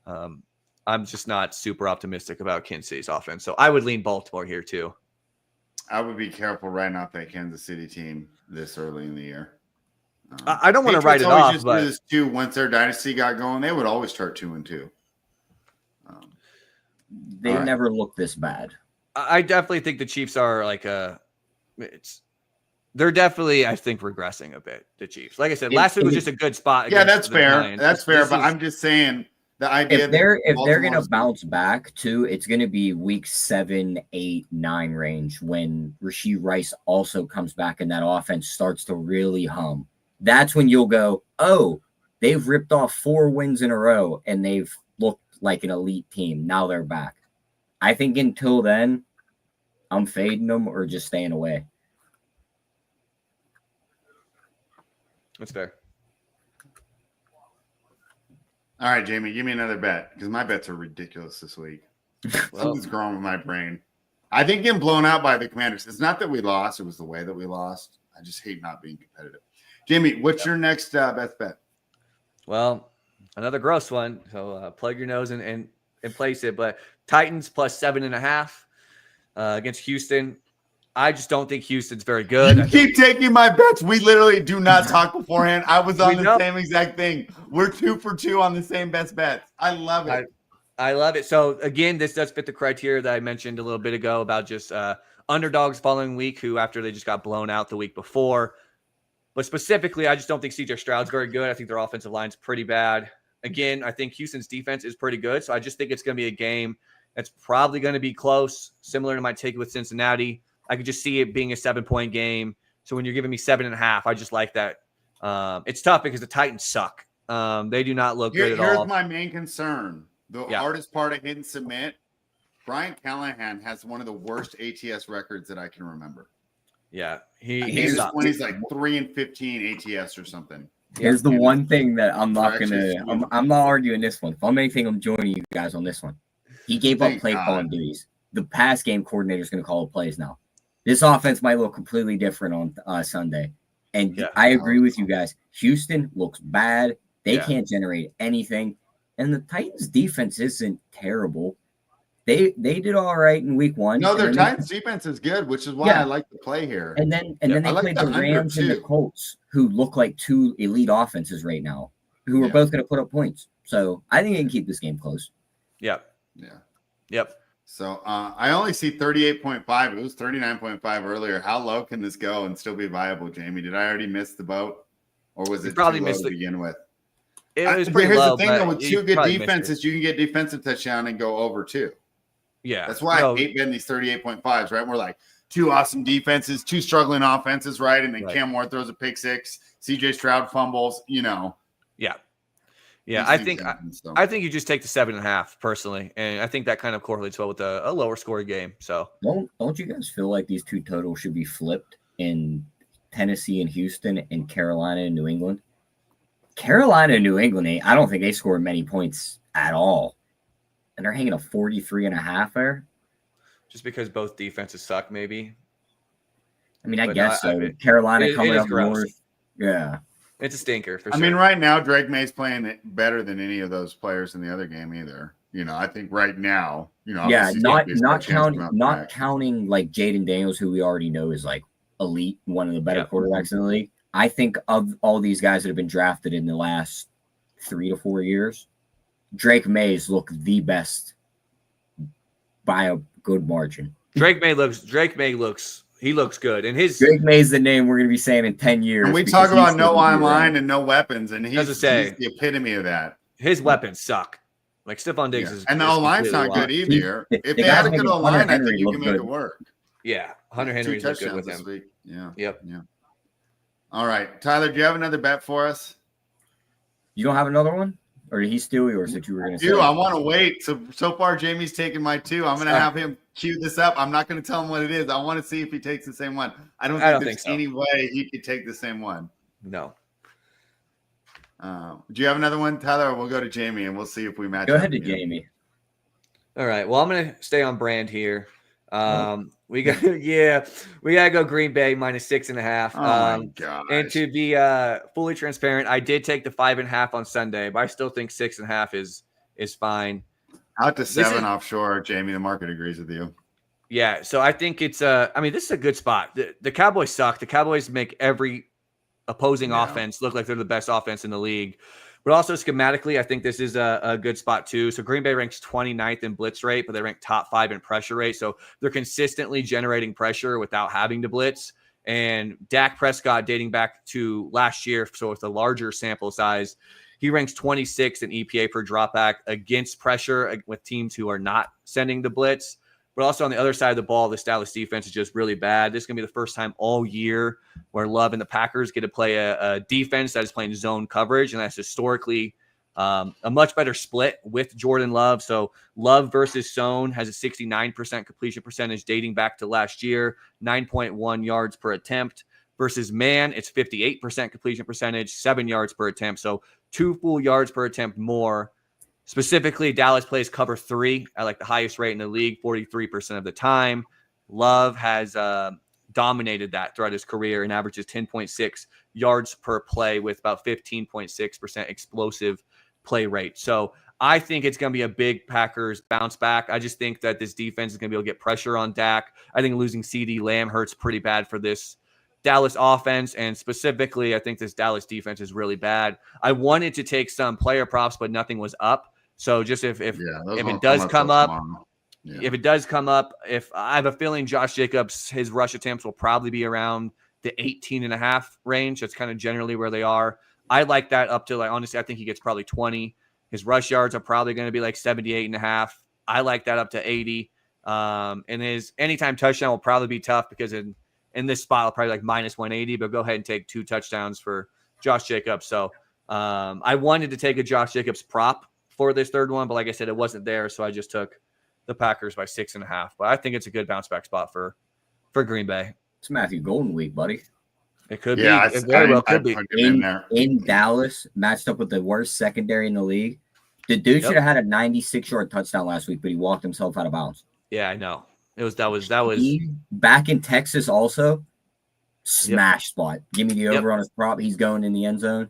I'm just not super optimistic about Kansas City's offense. So I would lean Baltimore here too. I would be careful writing off that Kansas City team this early in the year. I don't want to write it off, just do this too. Once their dynasty got going, they would always start 2-2. They never look this bad. I definitely think the Chiefs are they're definitely, I think, regressing a bit. The Chiefs, like I said, last week was just a good spot. Yeah, that's fair. That's fair. But I'm just saying the idea if they're gonna bounce back too, it's gonna be week 7, 8, 9 range when Rashee Rice also comes back and that offense starts to really hum. That's when you'll go, oh, they've ripped off 4 wins in a row and they've looked like an elite team. Now they're back. I think until then, I'm fading them or just staying away. That's fair. All right, Jamie, give me another bet, because my bets are ridiculous this week. Something's wrong with my brain. I think getting blown out by the Commanders. It's not that we lost; it was the way that we lost. I just hate not being competitive. Jamie, what's your next best bet? Well, another gross one. So plug your nose and place it. But Titans +7.5 against Houston. I just don't think Houston's very good. You keep taking my bets. We literally do not talk beforehand. I was on the same exact thing. We're 2 for 2 on the same best bets. I love it. I love it. So again, this does fit the criteria that I mentioned a little bit ago about just underdogs following week who after they just got blown out the week before. But specifically, I just don't think CJ Stroud's very good. I think their offensive line's pretty bad. Again, I think Houston's defense is pretty good. So I just think it's going to be a game that's probably going to be close, similar to my take with Cincinnati. I could just see it being a 7-point game. So when you're giving me 7.5, I just like that. It's tough because the Titans suck. They do not look good at all. Here's my main concern. The hardest part of hit and submit, Brian Callahan has one of the worst ATS records that I can remember. Yeah. He's like 3-15 ATS or something. Here's the one thing that I'm not arguing this one. If I'm anything, I'm joining you guys on this one. He gave up play calling duties. The pass game coordinator is going to call the plays now. This offense might look completely different on Sunday. And I agree with you guys. Houston looks bad. They can't generate anything. And the Titans defense isn't terrible. They did all right in week 1. No, their Titans defense is good, which is why I like to play here. And then they played the Rams and the Colts, who look like 2 elite offenses right now, who are both going to put up points. So I think they can keep this game close. Yep. So I only see 38.5. It was 39.5 earlier. How low can this go and still be viable, Jamie? Did I already miss the boat, or was it probably too low missed to begin with? It was pretty here's low. The thing, though, with 2 good defenses, you can get defensive touchdown and go over 2. Yeah, that's why I hate betting these 38.5s. Right, we're like 2 awesome defenses, 2 struggling offenses, right? And then Cam Ward throws a pick 6, CJ Stroud fumbles. Yeah, I think you just take the 7.5 personally, and I think that kind of correlates well with a lower scoring game. So don't you guys feel like these 2 totals should be flipped in Tennessee and Houston and Carolina and New England? Carolina and New England, I don't think they scored many points at all, and they're hanging a 43.5 there. Just because both defenses suck, maybe. I mean, I guess so. Carolina coming up north, It's a stinker for sure. I mean, right now, Drake May's playing better than any of those players in the other game either. I think right now, not counting like Jaden Daniels, who we already know is like elite, one of the better quarterbacks in the league. I think of all these guys that have been drafted in the last 3 to 4 years, Drake May's look the best by a good margin. Drake May looks good, and Drake May's the name we're going to be saying in 10 years. And we talk about no online and no weapons, and he's the epitome of that. His weapons suck. Like Stephon Diggs is, and the O-line's not good either. If they had a good O-line, I think you can make it work. Yeah, Hunter Henry's looked good with him. Yeah. All right, Tyler, do you have another bet for us? You don't have another one? Or did he steal yours that you were going to say? I want to wait. So far, Jamie's taken my 2. I'm going to have him cue this up. I'm not going to tell him what it is. I want to see if he takes the same one. I don't think there's any way he could take the same one. No. Do you have another one, Tyler? Or we'll go to Jamie and we'll see if we match. Go ahead to Jamie. All right. Well, I'm going to stay on brand here. We gotta go Green Bay -6.5. Oh my gosh. And to be fully transparent, I did take the 5.5 on Sunday, but I still think 6.5 is fine. Out to 7 offshore, Jamie. The market agrees with you. Yeah, so I think it's this is a good spot. The Cowboys suck. The Cowboys make every opposing offense look like they're the best offense in the league. But also schematically, I think this is a good spot too. So Green Bay ranks 29th in blitz rate, but they rank top 5 in pressure rate. So they're consistently generating pressure without having to blitz. And Dak Prescott, dating back to last year, so with a larger sample size, he ranks 26th in EPA per dropback against pressure with teams who are not sending the blitz. But also on the other side of the ball, the Dallas defense is just really bad. This is going to be the first time all year where Love and the Packers get to play a defense that is playing zone coverage, and that's historically a much better split with Jordan Love. So Love versus zone has a 69% completion percentage dating back to last year, 9.1 yards per attempt. Versus man, it's 58% completion percentage, 7 yards per attempt. So 2 full yards per attempt more. Specifically, Dallas plays cover 3 at like the highest rate in the league, 43% of the time. Love has dominated that throughout his career and averages 10.6 yards per play with about 15.6% explosive play rate. So I think it's going to be a big Packers bounce back. I just think that this defense is going to be able to get pressure on Dak. I think losing CeeDee Lamb hurts pretty bad for this Dallas offense, and specifically, I think this Dallas defense is really bad. I wanted to take some player props, but nothing was up. So just if it does come up, if it does come up, if I have a feeling Josh Jacobs, his rush attempts will probably be around the 18.5 range. That's kind of generally where they are. I like that up to, like, honestly, I think he gets probably 20. His rush yards are probably going to be like 78.5. I like that up to 80. And his anytime touchdown will probably be tough because in this spot, I'll probably like minus 180, but go ahead and take 2 touchdowns for Josh Jacobs. So I wanted to take a Josh Jacobs prop for this third one, but like I said, it wasn't there. So I just took the Packers by 6.5. But I think it's a good bounce back spot for Green Bay. It's Matthew Golden week, buddy. It could be. It very well could be. In Dallas, matched up with the worst secondary in the league. The dude should have had a 96-yard touchdown last week, but he walked himself out of bounds. Yeah, I know. That was back in Texas also. Smash spot. Give me the over on his prop. He's going in the end zone.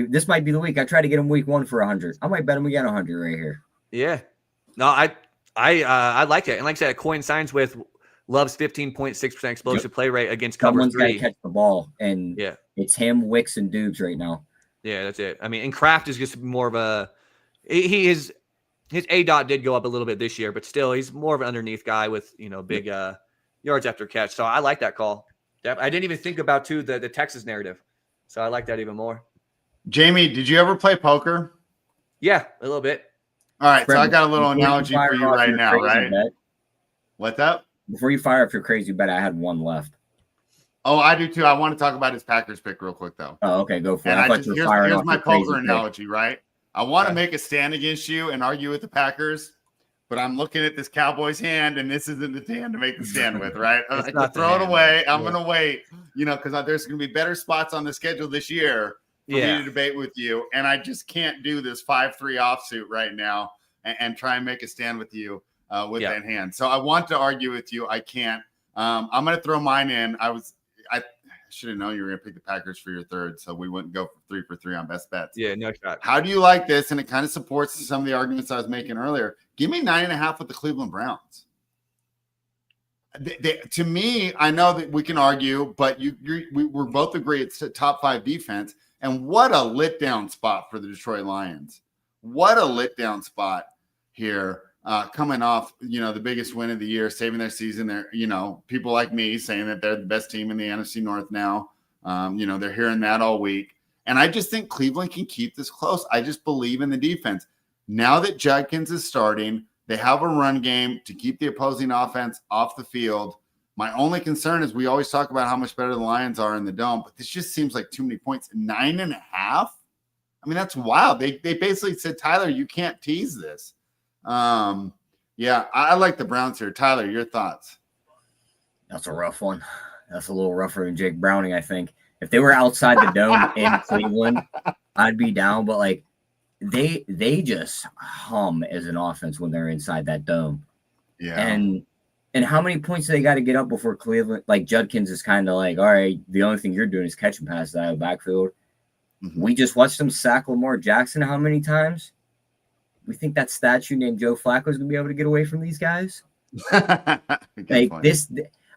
This might be the week. I try to get him week 1 for 100. I might bet him again 100 right here. Yeah. No, I like it. And like I said, it coincides with Love's 15.6% explosive play rate against cover 3. Someone's got to catch the ball, and it's him, Wicks, and Dubes right now. Yeah, that's it. I mean, and Kraft is just more of a his ADOT did go up a little bit this year, but still he's more of an underneath guy with, big yards after catch. So I like that call. I didn't even think about the Texas narrative. So I like that even more. Jamie, did you ever play poker? Yeah, a little bit. All right, so I got a little analogy for you right now, right? What's up? Before you fire up your crazy bet, I had one left. Oh, I do too. I want to talk about his Packers pick real quick, though. Oh, okay, go for it. And here's my poker analogy, right? I want to make a stand against you and argue with the Packers, but I'm looking at this Cowboys hand, and this isn't the hand to make the stand with, right? I can throw it away. I'm going to wait, because there's going to be better spots on the schedule this year for me to debate with you, and I just can't do this 5-3 offsuit right now and try and make a stand with you with that hand. So I want to argue with you. I can't. I'm going to throw mine in. I should have known you were going to pick the Packers for your third, so we wouldn't go for 3 for 3 on best bets. Yeah, no shot. How do you like this? And it kind of supports some of the arguments I was making earlier. Give me 9.5 with the Cleveland Browns. To me, I know that we can argue, but we're both agree it's a top 5 defense. And what a lit down spot for the Detroit Lions. What a lit down spot here. Coming off, the biggest win of the year, saving their season. They're, people like me saying that they're the best team in the NFC North now. They're hearing that all week. And I just think Cleveland can keep this close. I just believe in the defense. Now that Judkins is starting, they have a run game to keep the opposing offense off the field. My only concern is we always talk about how much better the Lions are in the dome, but this just seems like too many points. 9.5? I mean, that's wild. They basically said, Tyler, you can't tease this. I like the Browns here. Tyler, your thoughts? That's a rough one. That's a little rougher than Jake Browning, I think. If they were outside the dome in Cleveland, I'd be down. But they just hum as an offense when they're inside that dome. Yeah. And how many points do they got to get up before Cleveland? Like Judkins is kind of like, all right, the only thing you're doing is catching passes out of the backfield. Mm-hmm. We just watched them sack Lamar Jackson how many times? We think that statue named Joe Flacco is going to be able to get away from these guys. This,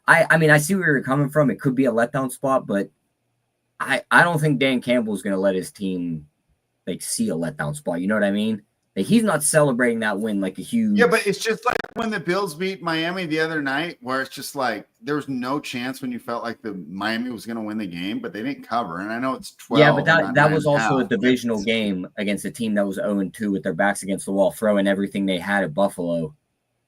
I mean, I see where you're coming from. It could be a letdown spot, but I don't think Dan Campbell is going to let his team see a letdown spot. You know what I mean? He's not celebrating that win like a huge. Yeah, but it's just like when the Bills beat Miami the other night, where it's just like there was no chance when you felt like the Miami was going to win the game, but they didn't cover. And I know it's 12. Yeah, but that was also a divisional game against a team that was 0-2 with their backs against the wall, throwing everything they had at Buffalo.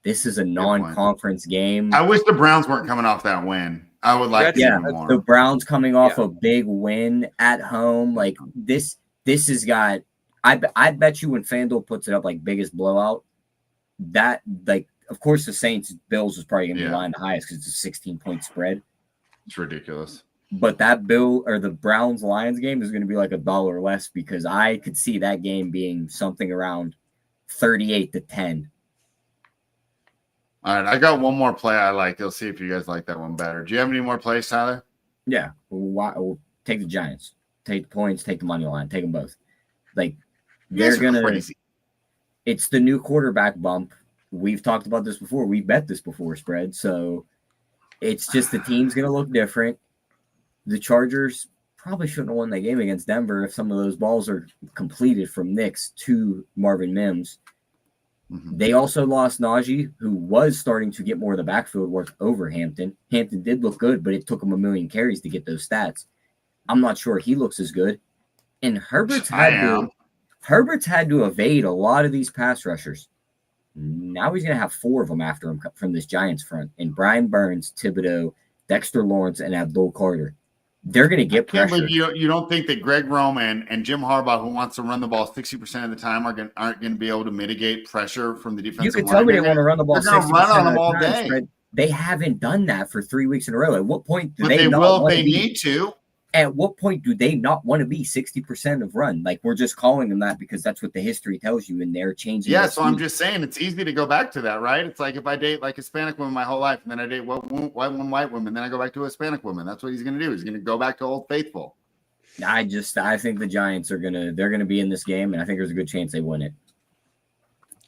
This is a non-conference game. I wish the Browns weren't coming off that win. I would like to see more. The Browns coming off a big win at home, this has got. I bet you when FanDuel puts it up biggest blowout, that of course the Saints Bills is probably going to be lying the highest because it's a 16-point spread. It's ridiculous. But that the Browns Lions game is going to be like $1 less because I could see that game being something around 38-10. All right, I got one more play I like. Let's see if you guys like that one better. Do you have any more plays, Tyler? Yeah, we'll take the Giants, take the points, take the money line, take them both. They're gonna. Crazy. it's the new quarterback bump. We've talked about this before. We've bet this before, spread. So it's just the team's going to look different. The Chargers probably shouldn't have won that game against Denver if some of those balls are completed from Nix to Marvin Mims. Mm-hmm. They also lost Najee, who was starting to get more of the backfield work over Hampton. Hampton did look good, but it took him 1 million carries to get those stats. I'm not sure he looks as good. And Herbert's had to evade a lot of these pass rushers. Now he's going to have 4 of them after him from this Giants front. And Brian Burns, Thibodeau, Dexter Lawrence, and Abdul Carter. They're going to get pressure. I can't believe you don't think that Greg Roman and Jim Harbaugh, who wants to run the ball 60% of the time, aren't going to be able to mitigate pressure from the defensive line. You could tell me they want to run the ball 60% of the time. Day. They haven't done that for 3 weeks in a row. At what point do they will if they need to? At what point do they not want to be 60% of run? Like, we're just calling them that because that's what the history tells you, and they're changing. Yeah, so I'm just saying it's easy to go back to that, right? It's like if I date like Hispanic women my whole life, and then I date white women, then I go back to a Hispanic woman. That's what he's going to do. He's going to go back to Old Faithful. I think the Giants they're gonna be in this game, and I think there's a good chance they win it.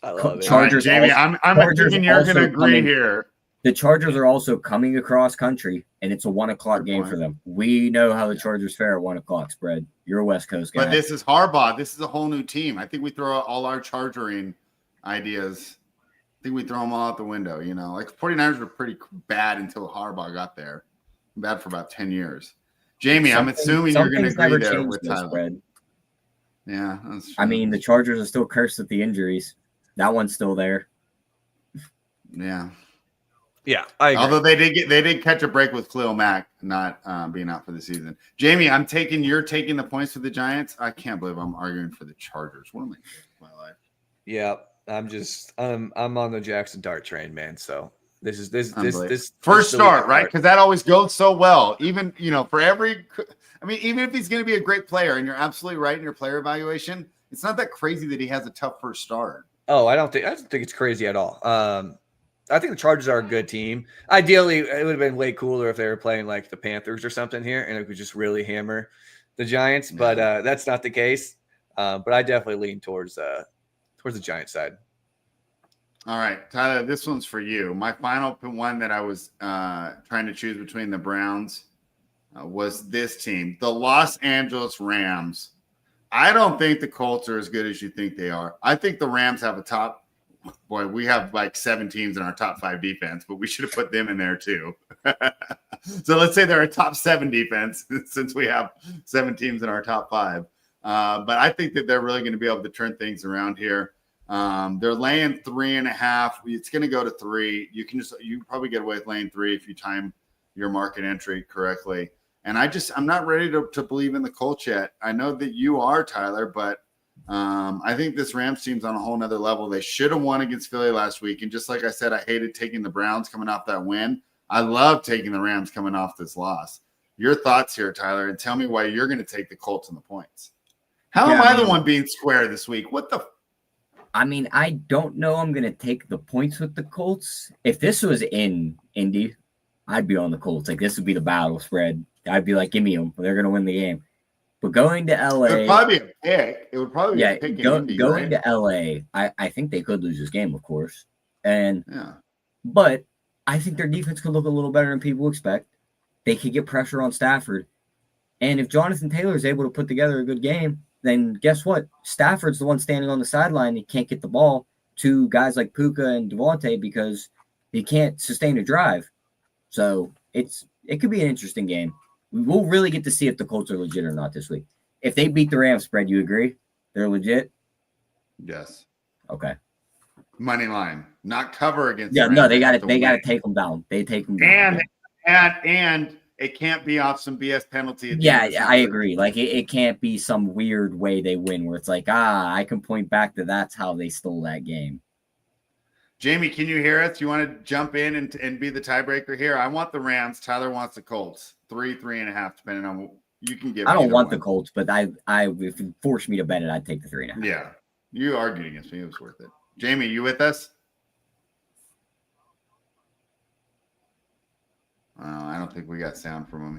I love it. Chargers, right, Jamie. I'm thinking you're going to agree here. The Chargers are also coming across country, and it's a 1 o'clock game for them. We know how the Chargers fare at 1 o'clock spread. You're a West Coast guy. But this is Harbaugh. This is a whole new team. I think we throw out all our chargering ideas. I think we throw them all out the window. You know, like 49ers were pretty bad until Harbaugh got there. Bad for about 10 years. Jamie, I'm assuming you're going to agree there with Tyler. Spread. Yeah. That's true. I mean, the Chargers are still cursed with the injuries. That one's still there. Yeah. Yeah, I agree. Although they did catch a break with Khalil Mack not being out for the season. Jamie, you're taking the points for the Giants. I can't believe I'm arguing for the Chargers. What am I doing with my life? Yeah, I'm on the Jackson Dart train, man. So this first start, right? Because that always goes so well. Even for every, even if he's going to be a great player, and you're absolutely right in your player evaluation, it's not that crazy that he has a tough first start. Oh, I don't think it's crazy at all. I think the Chargers are a good team. Ideally, it would have been way cooler if they were playing like the Panthers or something here, and it could just really hammer the Giants. But that's not the case. But I definitely lean towards the Giants side. All right, Tyler, this one's for you. My final one that I was trying to choose between the Browns was this team, the Los Angeles Rams. I don't think the Colts are as good as you think they are. I think the Rams have a top. Boy, we have like 7 teams in our top 5 defense, but we should have put them in there too. So let's say they're a top 7 defense since we have 7 teams in our top 5. But I think that they're really going to be able to turn things around here. They're laying 3.5. It's going to go to 3. You probably get away with laying 3 if you time your market entry correctly. And I'm not ready to believe in the Colts yet. I know that you are, Tyler, but I think this Rams team's on a whole nother level. They should have won against Philly last week. And just like I said, I hated taking the Browns coming off that win. I love taking the Rams coming off this loss. Your thoughts here, Tyler, and tell me why you're going to take the Colts and the points. How am I the one being square this week? What the? I don't know. I'm going to take the points with the Colts. If this was in Indy, I'd be on the Colts. Like, this would be the battle spread. I'd be like, give me them. They're going to win the game. But going to LA, it would probably be a pick. It would probably be a pick. Going to LA, I think they could lose this game, of course. But I think their defense could look a little better than people expect. They could get pressure on Stafford. And if Jonathan Taylor is able to put together a good game, then guess what? Stafford's the one standing on the sideline. He can't get the ball to guys like Puka and Devontae because he can't sustain a drive. So it could be an interesting game. We'll really get to see if the Colts are legit or not this week. If they beat the Rams spread, you agree? They're legit? Yes. Okay. Money line. Not cover against the Rams. No, they got to take them down. They take them down. And it can't be off some BS penalty. Yeah, I agree. Like, it can't be some weird way they win where it's like, I can point back to that's how they stole that game. Jamie, can you hear us? You want to jump in and be the tiebreaker here? I want the Rams. Tyler wants the Colts. 3.5, depending on what you can give. I don't want the Colts, but if you force me to bet it, I'd take the 3.5. Yeah, you argued against me. It was worth it. Jamie, you with us? I don't think we got sound from him.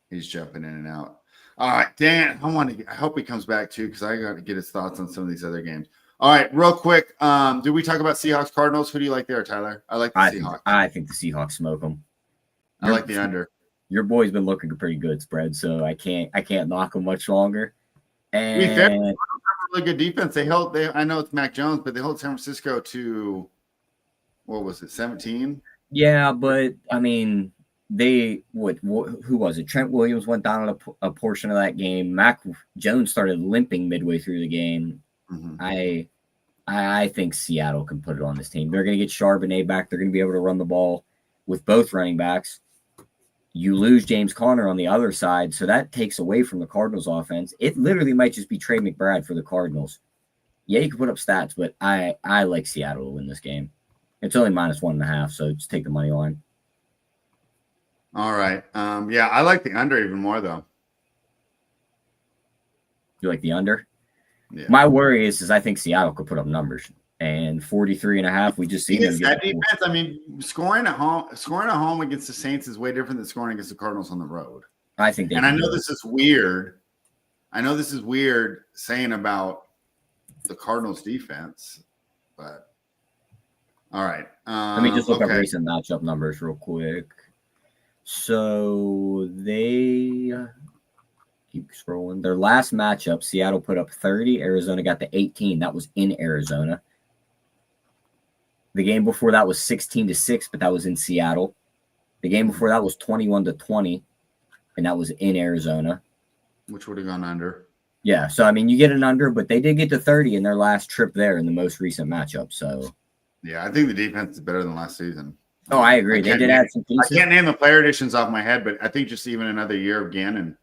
He's jumping in and out. All right, Dan. I hope he comes back too because I got to get his thoughts on some of these other games. All right, real quick. Did we talk about Seahawks Cardinals? Who do you like there, Tyler? I like the Seahawks. I think the Seahawks smoke them. I like the under. Your boy's been looking a pretty good spread, so I can't knock him much longer. And to be fair, really good defense. I know it's Mac Jones, but they held San Francisco to what was it, 17? Yeah, but I mean, who was it? Trent Williams went down a portion of that game. Mac Jones started limping midway through the game. Mm-hmm. I think Seattle can put it on this team. They're going to get Charbonnet back. They're going to be able to run the ball with both running backs. You lose James Conner on the other side, so that takes away from the Cardinals' offense. It literally might just be Trey McBride for the Cardinals. Yeah, you can put up stats, but I like Seattle to win this game. It's only -1.5, so just take the money line. All right. Yeah, I like the under even more, though. You like the under? Yeah. My worry is I think Seattle could put up numbers. And 43.5, we just seen them. That defense, I mean, scoring at home against the Saints is way different than scoring against the Cardinals on the road. I think I know this is weird. I know this is weird saying about the Cardinals defense, but all right. Let me just look up recent matchup numbers real quick. So they keep scrolling. Their last matchup, Seattle put up 30. Arizona got to 18. That was in Arizona. The game before that was 16-6, but that was in Seattle. The game before that was 21-20, and that was in Arizona. Which would have gone under. Yeah, so I mean, you get an under, but they did get to 30 in their last trip there in the most recent matchup. So, yeah, I think the defense is better than last season. Oh, I agree. They did add some pieces. I can't name the player additions off my head, but I think just even another year of Gannon.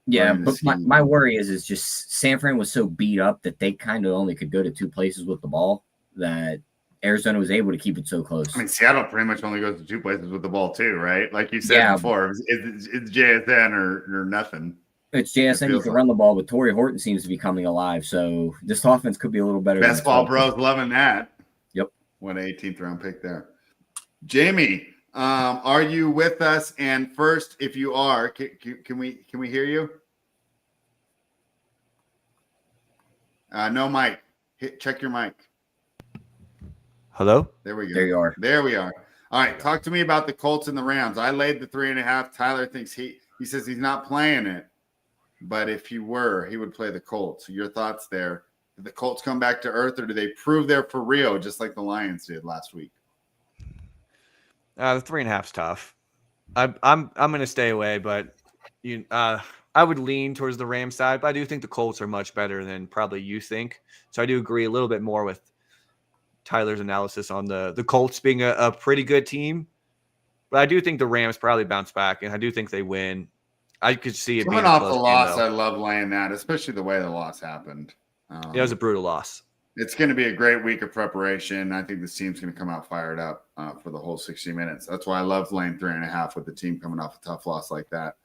Yeah, but my worry is just San Fran was so beat up that they kind of only could go to two places with the ball that Arizona was able to keep it so close. I mean, Seattle pretty much only goes to two places with the ball too, right? Like you said before, it's JSN or nothing. It's JSN. You can run the ball, but Torrey Horton seems to be coming alive. So this offense could be a little better. Best ball bros loving that. Yep. What an 18th round pick there. Jamie, are you with us? And first, if you are, can we hear you? No mic. Check your mic. Hello? There we go. There you are. There we are. All right. Talk to me about the Colts and the Rams. I laid the 3.5. Tyler thinks he says he's not playing it, but if he were, he would play the Colts. Your thoughts there? Did the Colts come back to earth, or do they prove they're for real, just like the Lions did last week? The 3.5's tough. I'm going to stay away, but I would lean towards the Rams side, but I do think the Colts are much better than probably you think. So I do agree a little bit more with Tyler's analysis on the Colts being a pretty good team. But I do think the Rams probably bounce back, and I do think they win. I could see it coming off the loss. I love laying that, especially the way the loss happened. It was a brutal loss. It's going to be a great week of preparation. I think this team's going to come out fired up for the whole 60 minutes. That's why I love laying 3.5 with the team coming off a tough loss like that.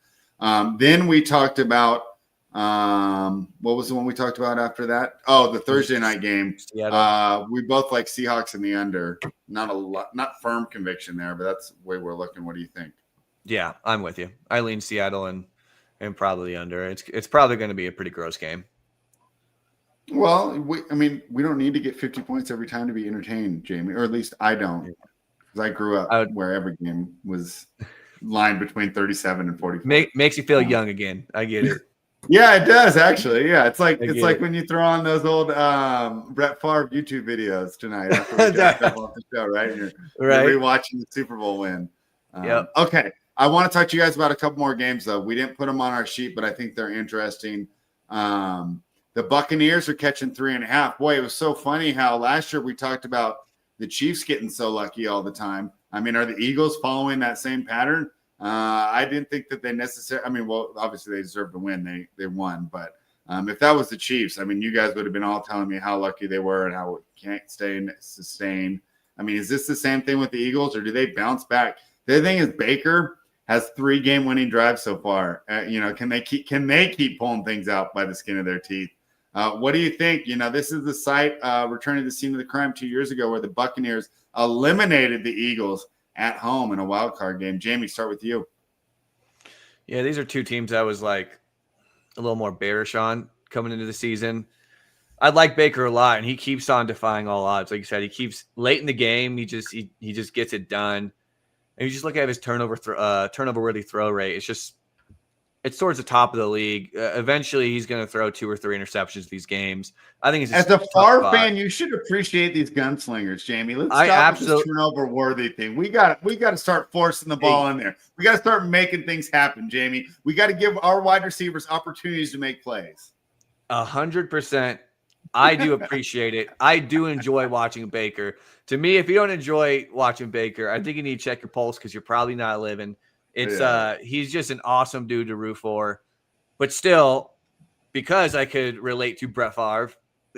Then we talked about what was the one we talked about after that? Oh, the Thursday night game. We both like Seahawks in the under. Not firm conviction there, but that's the way we're looking. What do you think? Yeah, I'm with you. I lean Seattle and probably under. It's probably going to be a pretty gross game. Well, we don't need to get 50 points every time to be entertained, Jamie, or at least I don't, because I grew up where every game was lined between 37 and 44. Makes you feel young again. I get it. Yeah, it does actually. Yeah, it's like when you throw on those old Brett Favre YouTube videos tonight after we got off the show, right? You're rewatching the Super Bowl win. Okay, I want to talk to you guys about a couple more games though. We didn't put them on our sheet, but I think they're interesting. The Buccaneers are catching 3.5. Boy, it was so funny how last year we talked about the Chiefs getting so lucky all the time. I mean, are the Eagles following that same pattern? I didn't think that they necessarily. I mean, well, obviously they deserved to win. They won, but if that was the Chiefs, I mean, you guys would have been all telling me how lucky they were and how it can't sustain. I mean, is this the same thing with the Eagles, or do they bounce back? The thing is, Baker has 3 game-winning drives so far. Can they keep pulling things out by the skin of their teeth? What do you think? This is the site returning to the scene of the crime 2 years ago where the Buccaneers eliminated the Eagles at home in a wild card game. Jamie, start with you. Yeah, these are two teams I was like a little more bearish on coming into the season. I like Baker a lot, and he keeps on defying all odds. Like you said, he keeps late in the game. He just gets it done. And you just look at his turnover worthy throw rate. It's towards the top of the league. Eventually, he's going to throw 2 or 3 interceptions these games. I think it's as a Favre fan, you should appreciate these gunslingers, Jamie. Let's stop with this turnover worthy thing. We got to start forcing the ball in there. We got to start making things happen, Jamie. We got to give our wide receivers opportunities to make plays. 100%. I do appreciate it. I do enjoy watching Baker. To me, if you don't enjoy watching Baker, I think you need to check your pulse because you're probably not living. He's just an awesome dude to root for. But still, because I could relate to Brett Favre,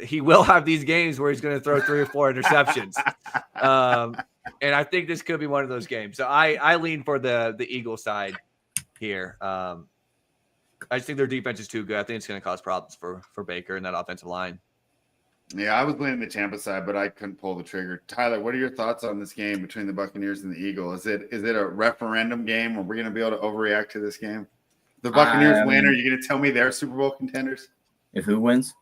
he will have these games where he's going to throw 3 or 4 interceptions. And I think this could be one of those games. So I lean for the Eagles side here. I just think their defense is too good. I think it's going to cause problems for Baker and that offensive line. Yeah, I was leaning the Tampa side, but I couldn't pull the trigger. Tyler, what are your thoughts on this game between the Buccaneers and the Eagles? Is it a referendum game? Are we going to be able to overreact to this game? The Buccaneers win. Are you going to tell me they're Super Bowl contenders? If who wins?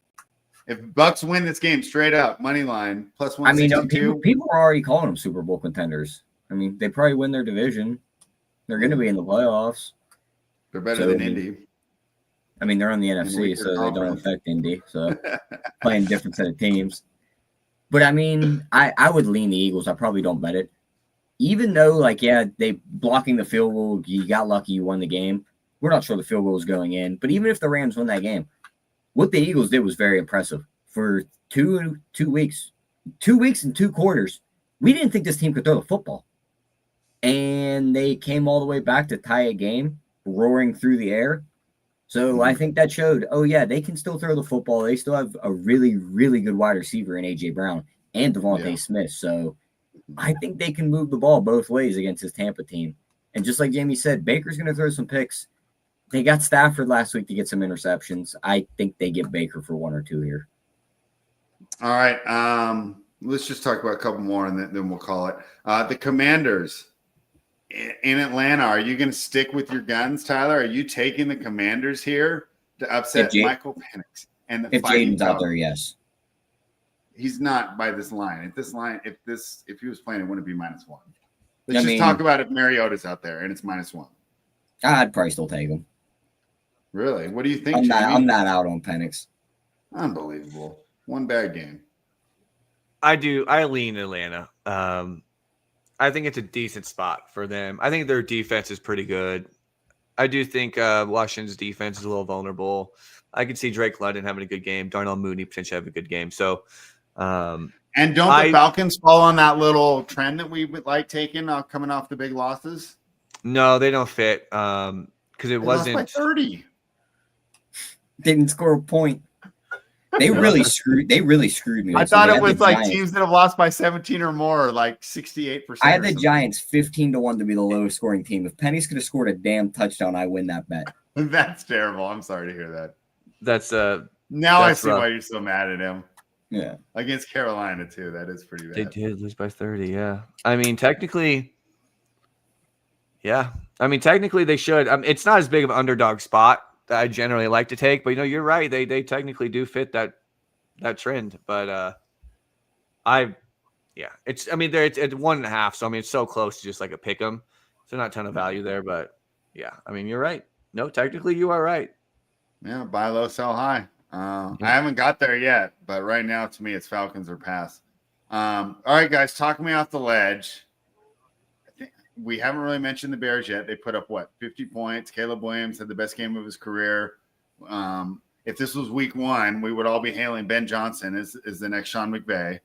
If Bucs win this game straight up, money line, plus 162. I mean, people are already calling them Super Bowl contenders. I mean, they probably win their division. They're going to be in the playoffs. They're better than Indy. I mean, they're on the NFC, so they don't affect Indy. So playing different set of teams. But, I mean, I would lean the Eagles. I probably don't bet it. Even though, they blocking the field goal, you got lucky, you won the game. We're not sure the field goal was going in. But even if the Rams win that game, what the Eagles did was very impressive. For two weeks and 2 quarters, we didn't think this team could throw the football. And they came all the way back to tie a game, roaring through the air. So I think that showed, they can still throw the football. They still have a really, really good wide receiver in A.J. Brown and Devontae Smith. So I think they can move the ball both ways against this Tampa team. And just like Jamie said, Baker's going to throw some picks. They got Stafford last week to get some interceptions. I think they get Baker for 1 or 2 here. All right. Let's just talk about a couple more and then we'll call it. The Commanders in Atlanta, are you going to stick with your guns, Tyler? Are you taking the Commanders here to upset Michael Penix? And if Jaden's out there, yes. He's not by this line. At this line, if he was playing, it wouldn't be -1. Let's just talk about if Mariota's out there and it's -1. I'd probably still take him. Really? What do you think, Jamie? I'm not out on Penix. Unbelievable. One bad game. I lean Atlanta. I think it's a decent spot for them. I think their defense is pretty good. I do think Washington's defense is a little vulnerable. I could see Drake London having a good game. Darnell Mooney potentially have a good game. So, and don't the Falcons fall on that little trend that we would like taking coming off the big losses? No, they don't fit because it wasn't lost by 30. Didn't score a point. They really screwed me. I thought it was like teams that have lost by 17 or more, like 68%. I had the Giants 15-1 to be the lowest scoring team. If Penix could have scored a damn touchdown, I win that bet. That's terrible. I'm sorry to hear that. Now I see why you're so mad at him. Yeah. Against Carolina too. That is pretty bad. They did lose by 30, yeah. I mean, technically they should. It's not as big of an underdog spot that I generally like to take, but you're right. They technically do fit that trend. But it's at 1.5. So it's so close to just like a pick 'em. So not a ton of value there, but you're right. No, technically you are right. Yeah, buy low, sell high. I haven't got there yet, but right now to me it's Falcons or pass. All right, guys, talk me off the ledge. We haven't really mentioned the Bears yet. They put up 50 points. Caleb Williams had the best game of his career. If this was week 1, we would all be hailing Ben Johnson as the next Sean McVay.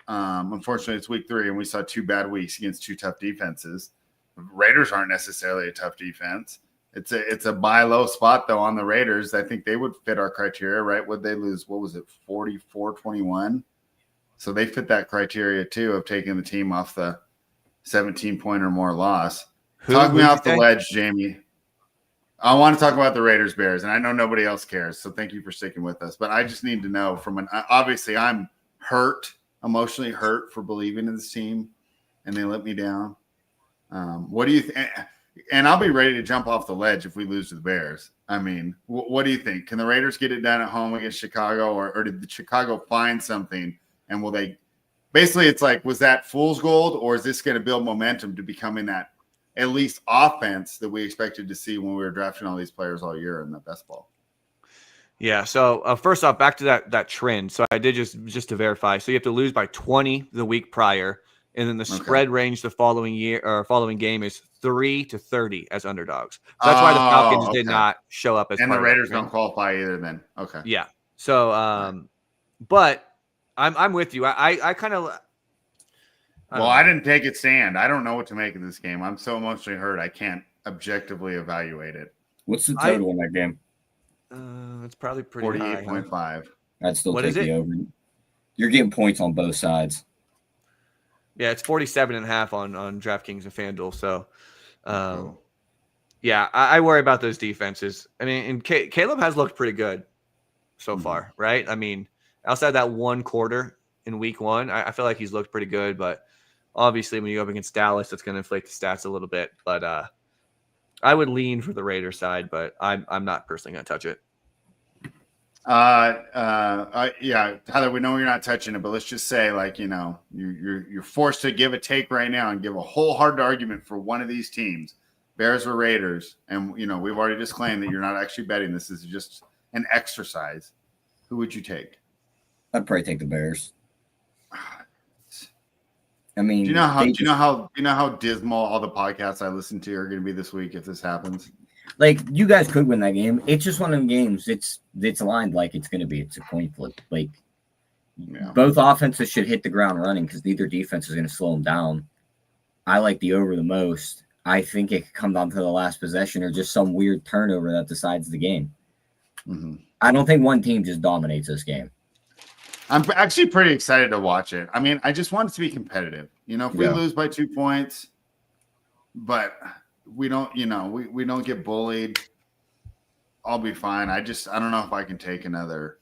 Unfortunately, it's week 3, and we saw 2 bad weeks against 2 tough defenses. Raiders aren't necessarily a tough defense. It's a buy low spot though on the Raiders. I think they would fit our criteria, right? Would they lose? What was it, 44-21? So they fit that criteria too of taking the team off the 17-point or more loss. Talk me off the ledge, Jamie. I want to talk about the Raiders Bears, and I know nobody else cares, so thank you for sticking with us. But I just need to know obviously I'm emotionally hurt for believing in this team, and they let me down. What do you think? And I'll be ready to jump off the ledge if we lose to the Bears. I mean, what do you think? Can the Raiders get it done at home against Chicago, or did the Chicago find something? And will they – basically, it's like, was that fool's gold, or is this going to build momentum to becoming that at least offense that we expected to see when we were drafting all these players all year in the best ball? Yeah. So first off, back to that trend. So I did just to verify. So you have to lose by 20 the week prior, and then the spread range the following year or following game is 3 to 30 as underdogs. So that's why the Falcons did not show up as. And the Raiders don't qualify either. Then okay. Yeah. So but I'm with you. I kind of. I didn't take it stand. I don't know what to make of this game. I'm so emotionally hurt. I can't objectively evaluate it. What's the total in that game? It's probably pretty 48.5. high. I'd still take the over. You're getting points on both sides. Yeah, it's 47.5 on DraftKings and FanDuel. So, yeah, I worry about those defenses. I mean, and Caleb has looked pretty good so far, right? I mean, outside that one quarter in week 1, I feel like he's looked pretty good. But obviously, when you go up against Dallas, that's going to inflate the stats a little bit. But I would lean for the Raiders side, but I'm not personally going to touch it. Yeah, Tyler, we know you're not touching it, but let's just say, like, you know, you're forced to give a take right now and give a wholehearted argument for one of these teams, Bears or Raiders. And, you know, we've already disclaimed that you're not actually betting. This is just an exercise. Who would you take? I'd probably take the Bears. I mean, do you know how dismal all the podcasts I listen to are going to be this week if this happens? Like, you guys could win that game. It's just one of them games. It's lined like it's going to be. It's a coin flip. Like, both offenses should hit the ground running because neither defense is going to slow them down. I like the over the most. I think it could come down to the last possession or just some weird turnover that decides the game. Mm-hmm. I don't think one team just dominates this game. I'm actually pretty excited to watch it. I mean, I just want it to be competitive. You know, if we lose by 2 points, but we don't, you know, we don't get bullied, I'll be fine. I don't know if I can take another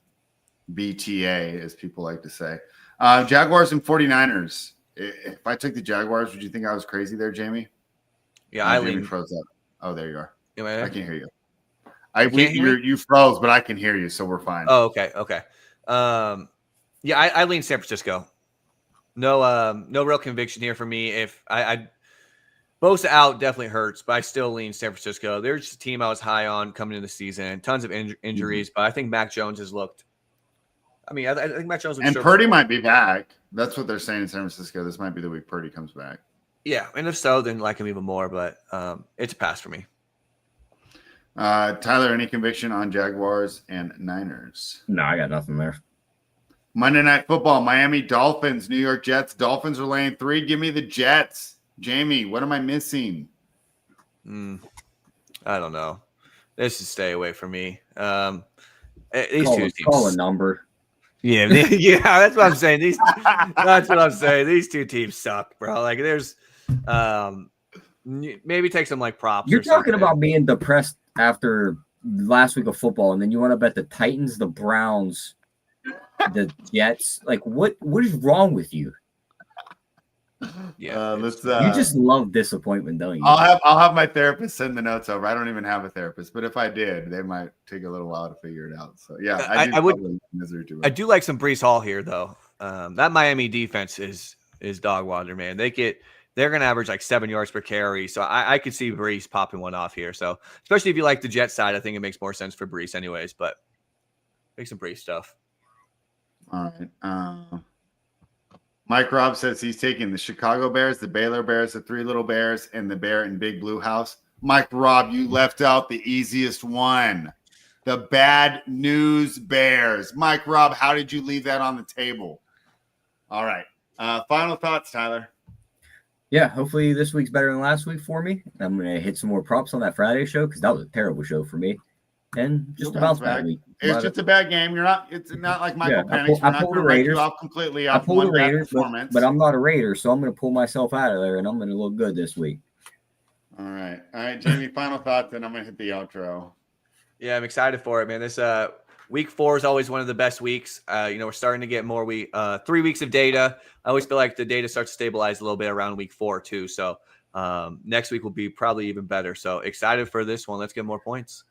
BTA, as people like to say. Jaguars and 49ers. If I took the Jaguars, would you think I was crazy there, Jamie? Yeah, I Jamie froze up. Oh, there you are. I can hear you. You froze, but I can hear you, so we're fine. Oh, okay. Yeah, I lean San Francisco. No real conviction here for me. If I Bosa out definitely hurts, but I still lean San Francisco. They're just a team I was high on coming into the season. Tons of injuries, but I think Mac Jones has looked. I mean, I think Mac Jones and Purdy might be back. That's what they're saying in San Francisco. This might be the week Purdy comes back. Yeah, and if so, then like him even more. But it's a pass for me. Tyler, any conviction on Jaguars and Niners? No, I got nothing there. Monday Night Football, Miami Dolphins, New York Jets. Dolphins are laying 3. Give me the Jets. Jamie, what am I missing? I don't know. This is stay away from me. These two teams. Call a number. Yeah, that's what I'm saying. That's what I'm saying. These two teams suck, bro. Like, there's maybe take some like props. You're talking about being depressed after last week of football, and then you want to bet the Titans, the Browns, the Jets. Like, what is wrong with you? Yeah, let's. You just love disappointment, don't you? I'll have my therapist send the notes over. I don't even have a therapist, but if I did, they might take a little while to figure it out. So yeah, I would. I do like some Breece Hall here, though. That Miami defense is dog water, man. They're going to average like 7 yards per carry, so I could see Breece popping one off here. So especially if you like the Jet side, I think it makes more sense for Breece, anyways. But make some Breece stuff. All right. Mike Robb says he's taking the Chicago Bears, the Baylor Bears, the 3 Little Bears, and the Bear in Big Blue House. Mike Robb, you left out the easiest one. The Bad News Bears. Mike Robb, how did you leave that on the table? All right. Final thoughts, Tyler. Yeah, hopefully this week's better than last week for me. I'm going to hit some more props on that Friday show because that was a terrible show for me. And just a bounce back week. It's just a bad game. It's not like Michael Penix. I pulled the Raiders off completely. I pulled the Raiders, but I'm not a Raider, so I'm going to pull myself out of there, and I'm going to look good this week. All right, Jamie. Final thoughts, and I'm going to hit the outro. Yeah, I'm excited for it, man. This week 4 is always one of the best weeks. We're starting to get more 3 weeks of data. I always feel like the data starts to stabilize a little bit around week 4 too. So Next week will be probably even better. So excited for this one. Let's get more points.